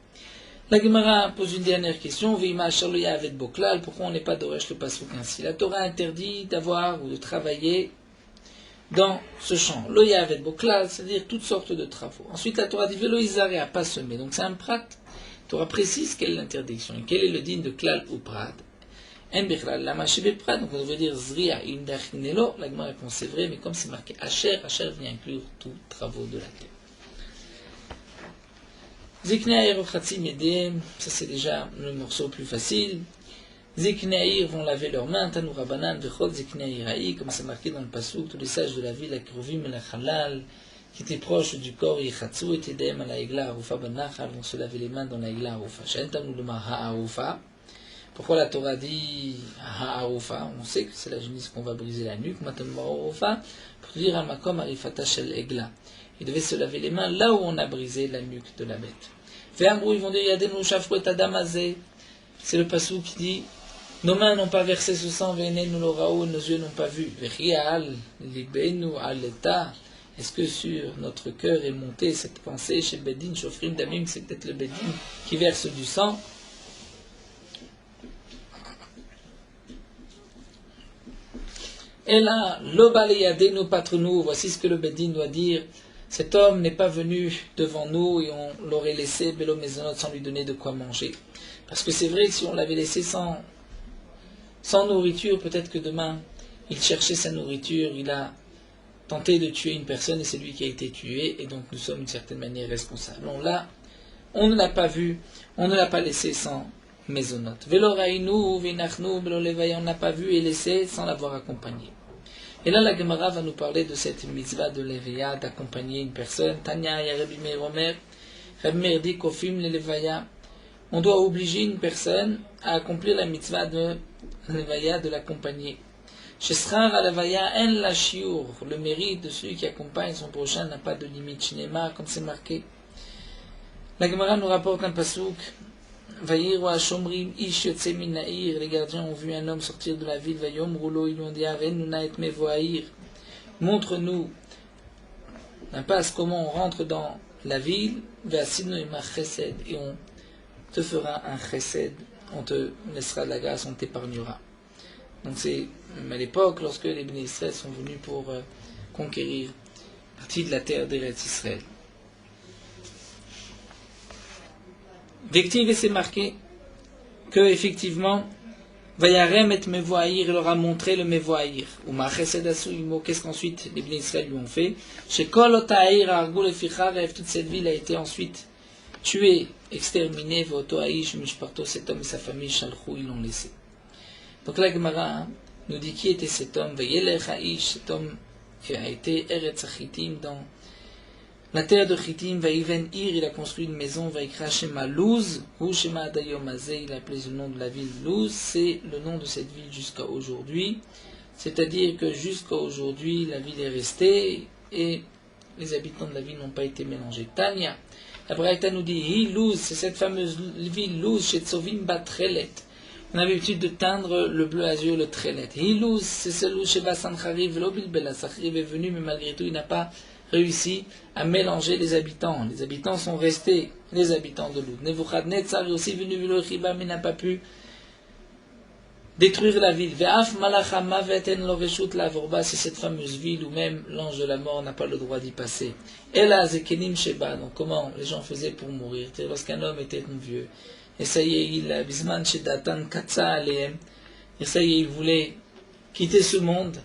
La Gemara pose une dernière question. Veima asher lo ye'aved boklal. Pourquoi on n'est pas d'oresh le pasuk ainsi? La Torah interdit d'avoir ou de travailler dans ce champ. Lo ye'aved boklal, c'est-à-dire toutes sortes de travaux. Ensuite la Torah dit velo yizare à pas semer. Donc c'est un prat. Torah précise quelle est l'interdiction et quel est le digne de klal ou prad. En bichlal lama shebe prad, donc on devrait dire zria indachinelo. La Gemara répond c'est vrai, mais comme c'est marqué asher, asher vient inclure tous travaux de la terre. Zikneaïr ochatzim yedem, ça c'est déjà le morceau plus facile. Zikneaïr vont laver leurs mains, tanoura banan vechol zikneaïraï, comme c'est marqué dans le pasuk, tous les sages de la ville, la kruvim et la chalal, qui étaient proches du corps, Yechatsu et Tedem à la Egla Arufa Banachal, vont se laver les mains dans la Egla Arufa. Shentam Luma Ha'arufa. Pourquoi la Torah dit Ha'arufa? On sait que c'est la génisse qu'on va briser la nuque. Matam Ha'arufa, pour dire à Makom Arifata Shel Egla. Ils devaient se laver les mains là où on a brisé la nuque de la bête. Ve'amrou, ils vont dire Yadenu Shafru et Adamazé. C'est le passou qui dit nos mains n'ont pas versé ce sang, Ve'enenu Loraou, nos yeux n'ont pas vu. Ve'chial, Libenu Aleta. Est-ce que sur notre cœur est montée cette pensée chez Bedin, Shofrim Damim, c'est peut-être le Bedin qui verse du sang? Et là, l'obaleyadenu patronu, voici ce que le Bedin doit dire. Cet homme n'est pas venu devant nous et on l'aurait laissé bélo maisonot sans lui donner de quoi manger. Parce que c'est vrai que si on l'avait laissé sans nourriture, peut-être que demain, il cherchait sa nourriture, il a tenté de tuer une personne et c'est lui qui a été tué, et donc nous sommes d'une certaine manière responsables. Donc là, on ne l'a pas vu, on ne l'a pas laissé sans maisonnote. Velorainu, vinachnu, belolevaya, on n'a pas vu et laissé sans l'avoir accompagné. Et là, la Gemara va nous parler de cette mitzvah de levaya, d'accompagner une personne. Tanya, ya Rabbi Meir Omer, Rabbi Meir dit qu'ofim le levaya, on doit obliger une personne à accomplir la mitzvah de levaya, de l'accompagner. Shesrar alavaya en la shiur, le mérite de celui qui accompagne son prochain n'a pas de limite. Shinema, comme c'est marqué. La Gemara nous rapporte un pasouk. Vayir wa shomrim ish yotse min na'ir. Les gardiens ont vu un homme sortir de la ville. Vayom roulo, ils lui ont dit Arenuna et mevoahir. Montre-nous l'impasse, comment on rentre dans la ville. Ve'asinu ima chesed. Et on te fera un chesed. On te laissera de la grâce, on t'épargnera. Donc c'est à l'époque, lorsque les Bnei Israël sont venus pour conquérir une partie de la terre d'Eretz Israël. Vective, c'est marqué que effectivement, Vayarem et Mevoahir, il leur a montré le Mevoahir. Ou Machesed Asuimo, qu'est-ce qu'ensuite les Bnei Israël lui ont fait? Chez Kol Otaïr, Argoul et Ficharev, toute cette ville a été ensuite tuée, exterminée, Voto Aïch, Mishparto, cet homme et sa famille, Shalchou, ils l'ont laissé. Donc la Gemara nous dit qui était cet homme, Vayelech Aïch, cet homme qui a été Eretz Chitim dans la terre de Chitim, Vaïven Ir, il a construit une maison, Vaikra Shema Luz, ou Shema Adayom Azeh, il a appelé le nom de la ville Luz, c'est le nom de cette ville jusqu'à aujourd'hui. C'est-à-dire que jusqu'à aujourd'hui, la ville est restée et les habitants de la ville n'ont pas été mélangés. Tanya, la Braïta nous dit, Hi Luz, c'est cette fameuse ville Luz, chez Tsovim Batrelet. On avait l'habitude de teindre le bleu azur, le Trelet. Hi Luz, c'est celui chez Bassan Khariv, l'Obil Bela Sakhriv est venu, mais malgré tout, il n'a pas réussi à mélanger les habitants. Les habitants sont restés les habitants de Luz. Nebuchadnezzar est aussi venu Vilochiba, mais n'a pas pu détruire la ville. Ve'af malacha maveten loreshut lavorba, c'est cette fameuse ville où même l'ange de la mort n'a pas le droit d'y passer. Ela zekenim sheba, donc comment les gens faisaient pour mourir. Lorsqu'un homme était vieux, et ça y est, il bisman shedatan katsa aleem, et ça y est, il voulait quitter ce monde.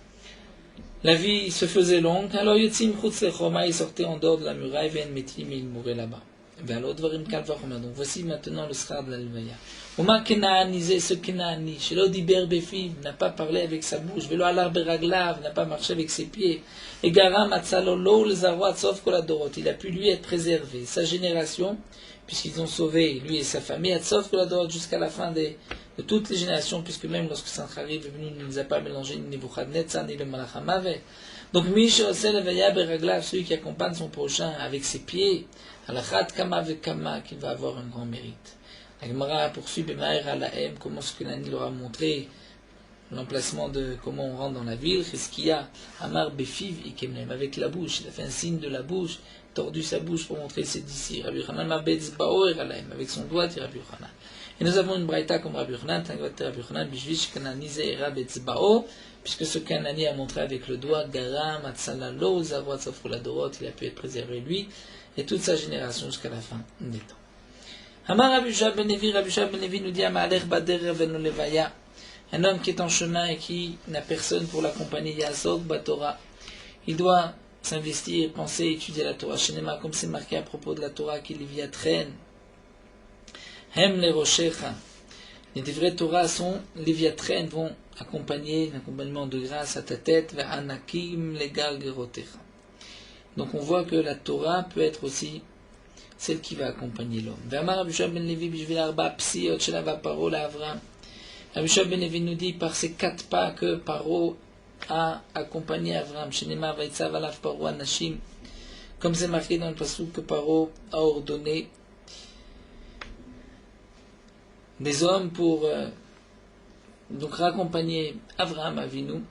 La vie se faisait longue, alors Yotzim Chutz Lechoma, il sortait en dehors de la muraille, Ven Metim, et il mourait là-bas. Donc voici maintenant le srar de la Levaya. Oma Kenaanizé, ce Kenaani, Shelo Diber Befiv, n'a pas parlé avec sa bouche, Velo Alar Beraglav, n'a pas marché avec ses pieds, et Garam Atzalolo, le Zarwa Tzov Koladorot, il a pu lui être préservé, sa génération, puisqu'ils ont sauvé lui et sa famille, Atzov Koladorot, jusqu'à la fin de toutes les générations, puisque même lorsque Sanchariv est venu, il ne nous a pas mélangé ni Nebuchadnezzar ni le Malachamave. Donc, celui qui accompagne son prochain avec ses pieds, Alachat Kama Vekama, qu'il va avoir un grand mérite. La Gemara poursuit Bemaer Alaem, comment ce que Nani leur a montré l'emplacement de comment on rentre dans la ville. Cheskia Amar Befiv Ikemnem, avec la bouche, il a fait un signe de la bouche, tordu sa bouche pour montrer ses disciples. Rabbi Yochanan Mabetz Baor Alaem, avec son doigt, dit Rabbi Yochanan. Et nous avons une braïta comme Rabbi Yochanan, Rabbi Yochanan, Bishvish Kananize Era Betzbao, puisque ce Kanani a montré avec le doigt, Garam, Atsalalo, Zavot, Sofroladorot, il a pu être préservé lui, et toute sa génération jusqu'à la fin des temps. Hamar Rabbi Shua ben Levi nous dit, Amalech Bader Venu Levaya, un homme qui est en chemin et qui n'a personne pour l'accompagner, Yasok Batora, il doit s'investir, penser, étudier la Torah. Shenema, comme c'est marqué à propos de la Torah, qu'il y a traîne. Hem le Rochecha. Les vrais Torah sont, les viatraines vont accompagner l'accompagnement de grâce à ta tête, vers Anakim legal gerotecha. Donc on voit que la Torah peut être aussi celle qui va accompagner l'homme. V'amar Rabbi Shua ben Levi bishvil arba psiot shelava paro l'Avram. Rabbi Shua ben Levi nous dit par ces 4 pas que Paro a accompagné Avram. Shenema vaitzav alav Paro anashim. Comme c'est marqué dans le pasuk que Paro a ordonné des hommes pour donc raccompagner Avraham Avinu.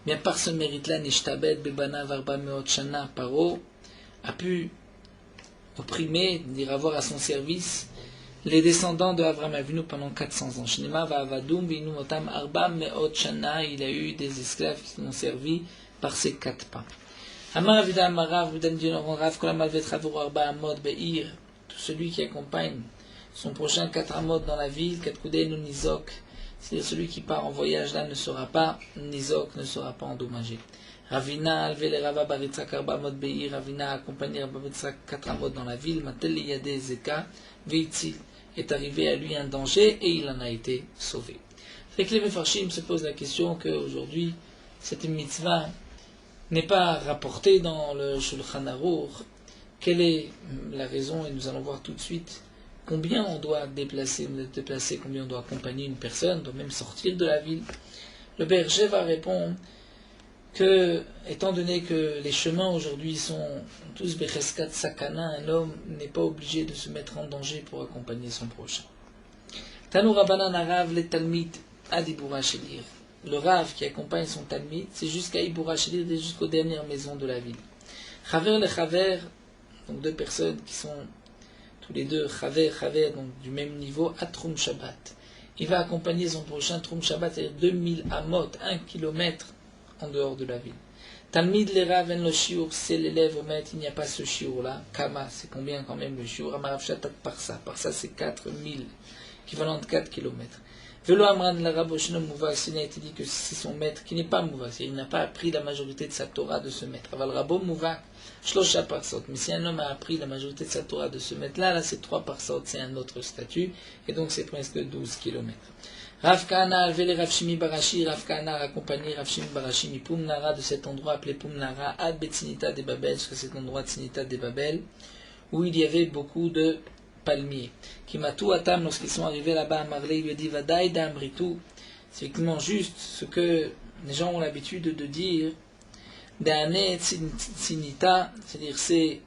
Mais par ce mérite-là, Nishtabed Bebana Varba Meot Shana, Paro a pu opprimer, dire avoir à son service les descendants de Avraham Avinu pendant 400 ans. Shnema va'avadoum v'inu motam arba me'ot shana, il a eu des esclaves qui l'ont servi par ces 4 pas. Amar Avida Amarav, Vidan Dionoron Rav, Kolamal Vetravur Arba Amod Be'ir, tout celui qui accompagne son prochain 4 amod dans la ville, 4 Koudei ou Nizok, c'est-à-dire celui qui part en voyage là ne sera pas Nizok, ne sera pas endommagé. Ravina alvé les Rava Baritzak Arba Amod Be'ir, Ravina a accompagné Arba Baritzak 4 amod dans la ville, Matel Yade Zeka, Veitzil, est arrivé à lui un danger et il en a été sauvé. Fait que les Mefarshim se posent la question qu'aujourd'hui, cette mitzvah n'est pas rapportée dans le Shulchan Aruch. Quelle est la raison? Et nous allons voir tout de suite combien on doit déplacer, combien on doit accompagner une personne, on doit même sortir de la ville. Le berger va répondre que, étant donné que les chemins aujourd'hui sont tous Becheskat Sakana, un homme n'est pas obligé de se mettre en danger pour accompagner son prochain. Tanu Rabbanan Arav le Talmid Adibura Shelir. Le Rav qui accompagne son Talmid, c'est jusqu'à Ibura Shelir, jusqu'aux dernières maisons de la ville. Chaver le Chaver, donc 2 personnes qui sont tous les deux Chaver, donc du même niveau, à Trum Shabbat. Il va accompagner son prochain Trum Shabbat, c'est-à-dire 2000 amot, 1 kilomètre en dehors de la ville. Talmid le Rav en le shiur, c'est l'élève au maître, il n'y a pas ce shiur-là. Kama, c'est combien quand même le shiur? Amarav Shatat Parsa. Parsa, c'est 4000, équivalent de 4 kilomètres. Velo Amran la Raboshino Mouvak, s'il a été dit que c'est son maître qui n'est pas Mouvak, il n'a pas appris la majorité de sa Torah de ce maître. Aval Rabo Mouvak, Shlosha Parsot. Mais si un homme a appris la majorité de sa Torah de ce maître-là, là c'est 3 Parsot, c'est un autre statut, et donc c'est presque 12 kilomètres. Rav Kahana a levé les Rav Shimi Barashi, Rav Kahana a accompagné Rav Shimi Barashi mi Pumnara de cet endroit appelé Pumnara, ad Betzinita de Babel, jusqu'à cet endroit de Tzinita de Babel, où il y avait beaucoup de palmiers. Kimatou Atam, lorsqu'ils sont arrivés là-bas à Marley, il lui a dit Vadaï Damritou. C'est effectivement juste ce que les gens ont l'habitude de dire. Dane Tzinita, c'est-à-dire c'est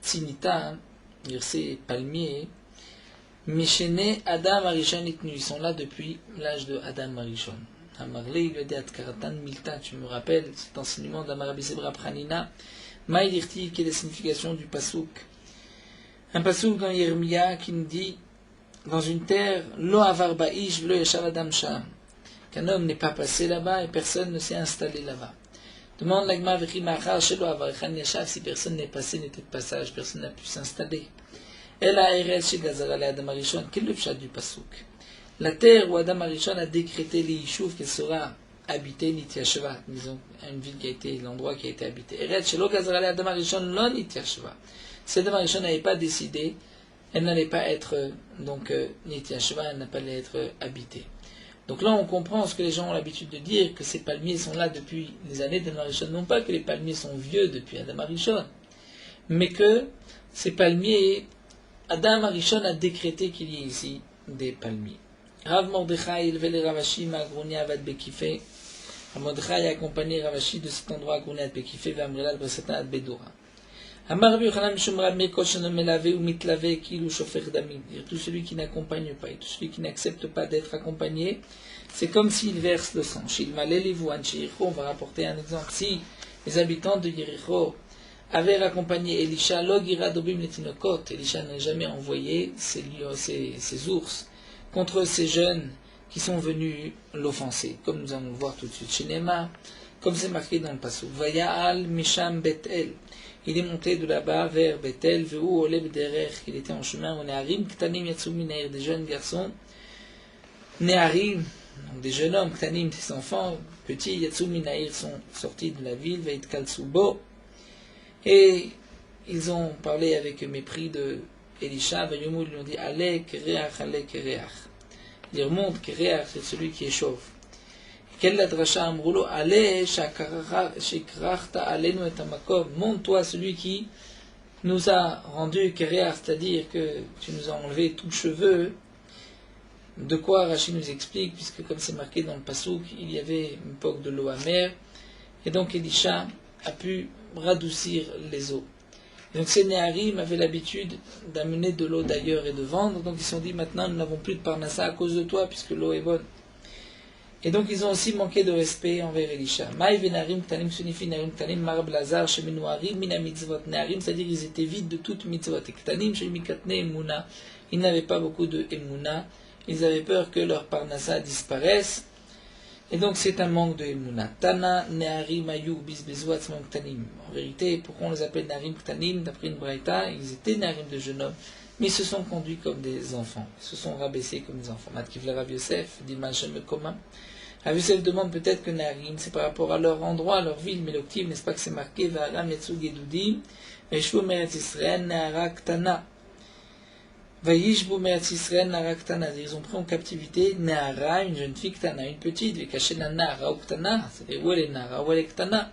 Tzinita, c'est-à-dire c'est palmiers. Mishene Adam Arishon Itnu, ils sont là depuis l'âge de Adam Arishon. À Marley, il lui a dit Atkaratan Milta, tu me rappelles cet enseignement d'Amarabi Sebra Pranina. Maïdirti, quelle est la signification du Pasouk? Un pasouk dans Yermia qui nous dit, dans une terre, Lo avar ba'ish v'lo yashav adam sham, qu'un homme n'est pas passé là-bas et personne ne s'est installé là-bas. Demande l'agma v'chi ma'achar shelo avar echan yashav, si personne n'est passé, n'était de passage, personne n'a pu s'installer. El ha'eretz shegazara le Adam Arishon, quel est le pshat du pasouk? La terre où Adam Arishon a décrété les yishuv qu'elle sera habitée, nityashva, disons, une ville qui a été, l'endroit qui a été habité. Eretz shelo gazara le Adam Arishon, lo nityashva. Si Adam Arishon n'avait pas décidé, elle n'allait pas être Nityashva, elle n'allait pas être habitée. Donc là, on comprend ce que les gens ont l'habitude de dire, que ces palmiers sont là depuis les années d'Adam Arishon. Non pas que les palmiers sont vieux depuis Adam Arishon, mais que ces palmiers, Adam Arishon a décrété qu'il y ait ici des palmiers. Rav Mordechai élevé les Ravashi Magrounia Avad Bekifé. Rav Mordechai a accompagné Ravashi de cet endroit à Grounia Avad Bekifé vers Amrelal Bresatan Ad Bedura. Amar Yochanan Mishum Rabbi Kol Sheno Melavé ou Mitlavé Kilu Shofer Damim. Tout celui qui n'accompagne pas et tout celui qui n'accepte pas d'être accompagné, c'est comme s'il verse le sang. Shilmalé Livouan Shiricho, on va rapporter un exemple. Si les habitants de Yericho avaient accompagné Elisha, Logira Dobim Letinokot, Elisha n'a jamais envoyé ses ours contre ces jeunes qui sont venus l'offenser, comme nous allons le voir tout de suite. Shinema, comme c'est marqué dans le passage. Vaya'al Misham Bethel. Il est monté de là-bas vers Bethel, Ve'u Oleb Derer, il était en chemin, au Neharim, Ktanim Yatsuminair, des jeunes garçons, Neharim, donc des jeunes hommes, Ktanim, des enfants, petits, Yatsuminair, sont sortis de la ville, Veit Kalsubo, et ils ont parlé avec mépris de Elisha, Vayomu, ils lui ont dit, Allez, Kereach, Allez, Kereach. Ils remontent, Kereach, c'est celui qui est chauve. Quelle la dracha amroulo, allez, shekrachta alenu et amakom, montre-toi celui qui nous a rendu kereach, c'est-à-dire que tu nous as enlevé tout cheveux. De quoi Rashi nous explique, puisque comme c'est marqué dans le pasouk, il y avait une époque de l'eau amère, et donc Elisha a pu radoucir les eaux. Et donc ces Néharim avaient l'habitude d'amener de l'eau d'ailleurs et de vendre, donc ils se sont dit maintenant nous n'avons plus de parnassa à cause de toi, puisque l'eau est bonne. Et donc ils ont aussi manqué de respect envers Elisha. Maï venarim ktanim signifie narim ktanim mar blazar shemenuarim mina mitzvot. Narim, c'est-à-dire ils étaient vides de toute mitzvot. Et ktanim shemikatne emuna, ils n'avaient pas beaucoup de Emouna, ils avaient peur que leur Parnassa disparaisse, et donc c'est un manque de Emouna. Tana, Neharim, Ayu, Bizbezu, Atzmam, Ktanim. En vérité, pourquoi on les appelle Neharim, Ktanim? D'après une braïta, ils étaient Neharim de jeunes hommes, mais ils se sont conduits comme des enfants, ils se sont rabaissés comme des enfants. Matkivla Rav Yosef, dit Machem Koma. Rav Yosef demande peut-être que Neharim, c'est par rapport à leur endroit, à leur ville, mais l'octive, n'est-ce pas que c'est marqué, Va'aram Yetsu Gedudim, Veshvu Meretz Israël, Nehara Ktana. Vayishbu Meretz Israël, Nehara Ktana. Ils ont pris en captivité Nehara, une jeune fille Ktana, une petite, Vekashena Nehara ou Ktana, c'est-à-dire où elle est Nehara, où elle est Ktana.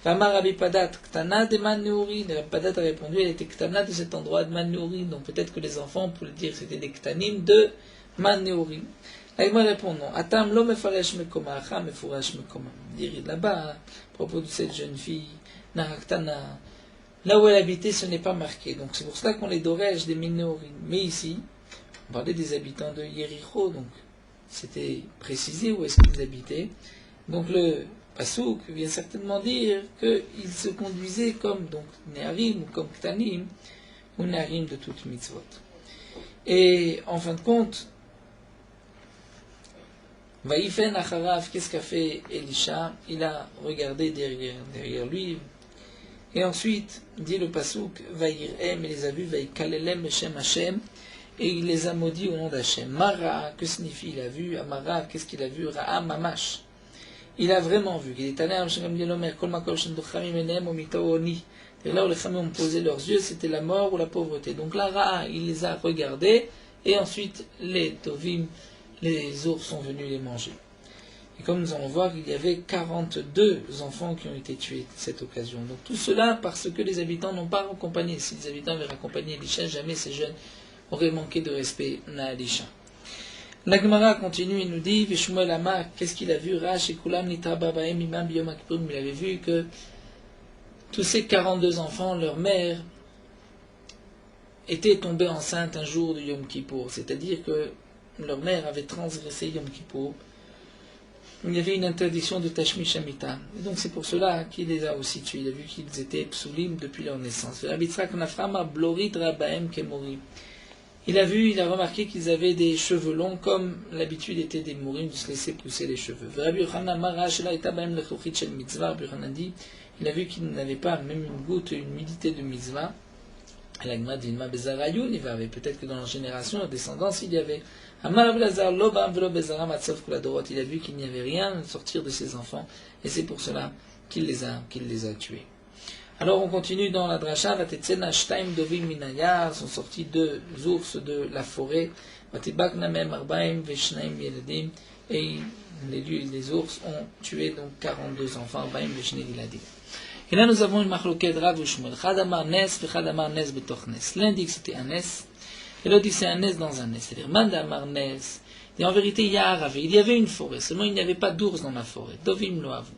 Vamar Rabbi Padat, Ktana de Man Neuri. Rabbi Padat a répondu, elle était Ktana de cet endroit de Man Neuri. Donc peut-être que les enfants pouvaient dire que c'était des Ktanim de Man Neuri. Là, il me répond non. Atam lo mefaresh mekoma, acha mefurash mekoma. Dire là-bas, à propos de cette jeune fille, Nehara Ktana, là où elle habitait, ce n'est pas marqué. Donc c'est pour cela qu'on les dorège des Mineurim. Mais ici, on parlait des habitants de Yericho, donc c'était précisé où est-ce qu'ils habitaient. Donc le Pasouk vient certainement dire qu'ils se conduisaient comme donc Neharim ou comme Ktanim, ou Neharim de toute mitzvot. Et en fin de compte, Vaïfen Acharav, qu'est-ce qu'a fait Elisha? Il a regardé derrière lui. Et ensuite, dit le Pasouk, Vaïrem, il les a vus, Vaïkalelem, Meshem Hashem, et il les a maudits au nom d'Hachem. Mara, que signifie il a vu? Amara, qu'est-ce qu'il a vu? Ra'a Mamash. Il a vraiment vu. Il est allé à Mshagamdiel Kol Makol Shendochamim Enem Omitaoni. Et là où les femmes ont posé leurs yeux, c'était la mort ou la pauvreté. Donc là, Ra'a, il les a regardés, et ensuite, les Tovim, les ours sont venus les manger. Et comme nous allons voir, il y avait 42 enfants qui ont été tués à cette occasion. Donc tout cela parce que les habitants n'ont pas raccompagné. Si les habitants avaient raccompagné Elisha, jamais ces jeunes auraient manqué de respect à Elisha. La Gemara continue et nous dit, Veshmuel Amar, qu'est-ce qu'il a vu? Rash et Kulam Nitaba Baem Imam Biyom Kippurim. Il avait vu que tous ces 42 enfants, leur mère, était tombée enceinte un jour de Yom Kippour. C'est-à-dire que leur mère avait transgressé Yom Kippour. Il y avait une interdiction de Tashmish Amita. Et donc c'est pour cela qu'il les a aussi tués. Il a vu qu'ils étaient psulim depuis leur naissance. Il a vu, il a remarqué qu'ils avaient des cheveux longs, comme l'habitude était des mourim de se laisser pousser les cheveux. Il a vu qu'ils n'avaient pas même une goutte, une humidité de mitzvah. Peut-être que dans leur génération, leur descendance, il y avait. Il a vu qu'il n'y avait rien à sortir de ses enfants, et c'est pour cela qu'il les a tués. Alors on continue dans la dracha, sont sortis 2 ours de la forêt, et les ours ont tué donc 42 enfants, et là nous avons une marloquette Rav Ushmuel, Chadamar Nes, Chadamar Nes betoch Nes. L'un dit que c'était un Nes, et l'autre dit que c'est un Nes dans un Nes. C'est-à-dire, Mandamar Nes, et en vérité, il y avait une forêt, seulement il n'y avait pas d'ours dans la forêt. Dovim lo avu.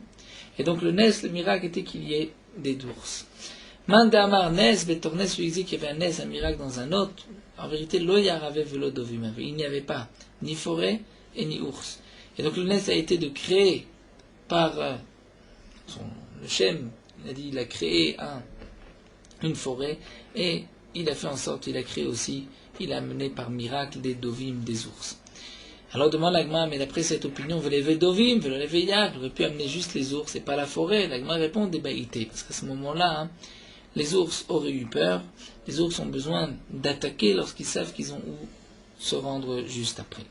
Et donc le Nes, le miracle était qu'il y ait des ours. Mandamar Nes, betoch Nes, lui dit qu'il y avait un Nes, un miracle dans un autre. En vérité, lo yarave velo dovim avu. Il n'y avait pas ni forêt et ni ours. Et donc le Nes a été de créer par le Shem. Il a créé une forêt et il a fait en sorte, il a créé aussi, il a amené par miracle des dovim, des ours. Alors demande l'Agma, mais d'après cette opinion, vous levez dovim, vous levez yak, vous auriez pu amener juste les ours et pas la forêt. L'Agma répond des baïtés, parce qu'à ce moment-là, les ours auraient eu peur, les ours ont besoin d'attaquer lorsqu'ils savent qu'ils ont où se rendre juste après.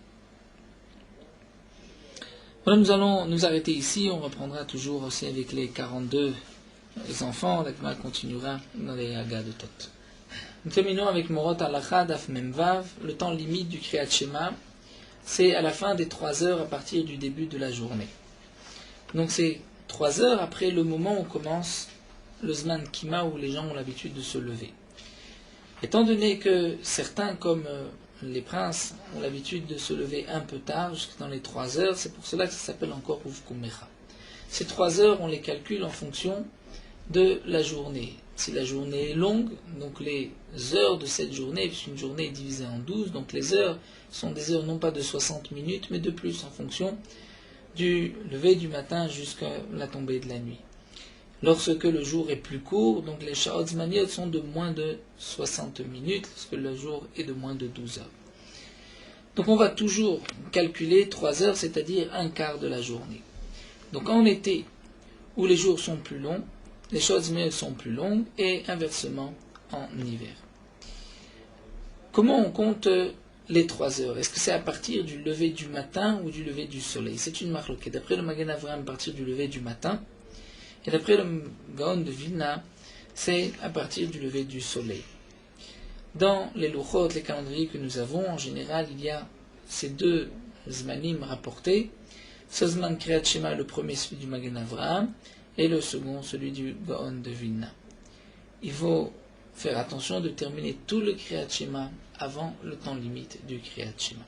Voilà, nous allons nous arrêter ici, on reprendra toujours aussi avec les 42 les enfants, l'Agma continuera dans les Hagas de Tot. Nous terminons avec Morot Halacha Daf Memvav. Le temps limite du Kriyat Shema, c'est à la fin des 3 heures à partir du début de la journée. Donc c'est 3 heures après le moment où commence le Zman Kima, où les gens ont l'habitude de se lever. Étant donné que certains, comme les princes, ont l'habitude de se lever un peu tard, jusque dans les 3 heures, c'est pour cela que ça s'appelle encore Uvkumecha. Ces 3 heures, on les calcule en fonction de la journée. Si la journée est longue, donc les heures de cette journée, puisqu'une journée est divisée en 12, donc les heures sont des heures non pas de 60 minutes, mais de plus en fonction du lever du matin jusqu'à la tombée de la nuit. Lorsque le jour est plus court, donc les sha'ot zmaniyot sont de moins de 60 minutes, lorsque le jour est de moins de 12 heures. Donc on va toujours calculer 3 heures, c'est-à-dire un quart de la journée. Donc en été, où les jours sont plus longs, les sha'ot zmaniyot sont plus longues, et inversement en hiver. Comment on compte les 3 heures? Est-ce que c'est à partir du lever du matin ou du lever du soleil? C'est une marloquette. D'après le Magen Avraham, à partir du lever du matin. Et d'après le Gaon de Vilna, c'est à partir du lever du soleil. Dans les louchot, les calendriers que nous avons, en général, il y a ces deux zmanim rapportés. Ce zman Kriyat Shema, le premier, celui du Magen Avraham, et le second, celui du Gaon de Vilna. Il faut faire attention de terminer tout le Kriyat Shema avant le temps limite du Kriyat Shema.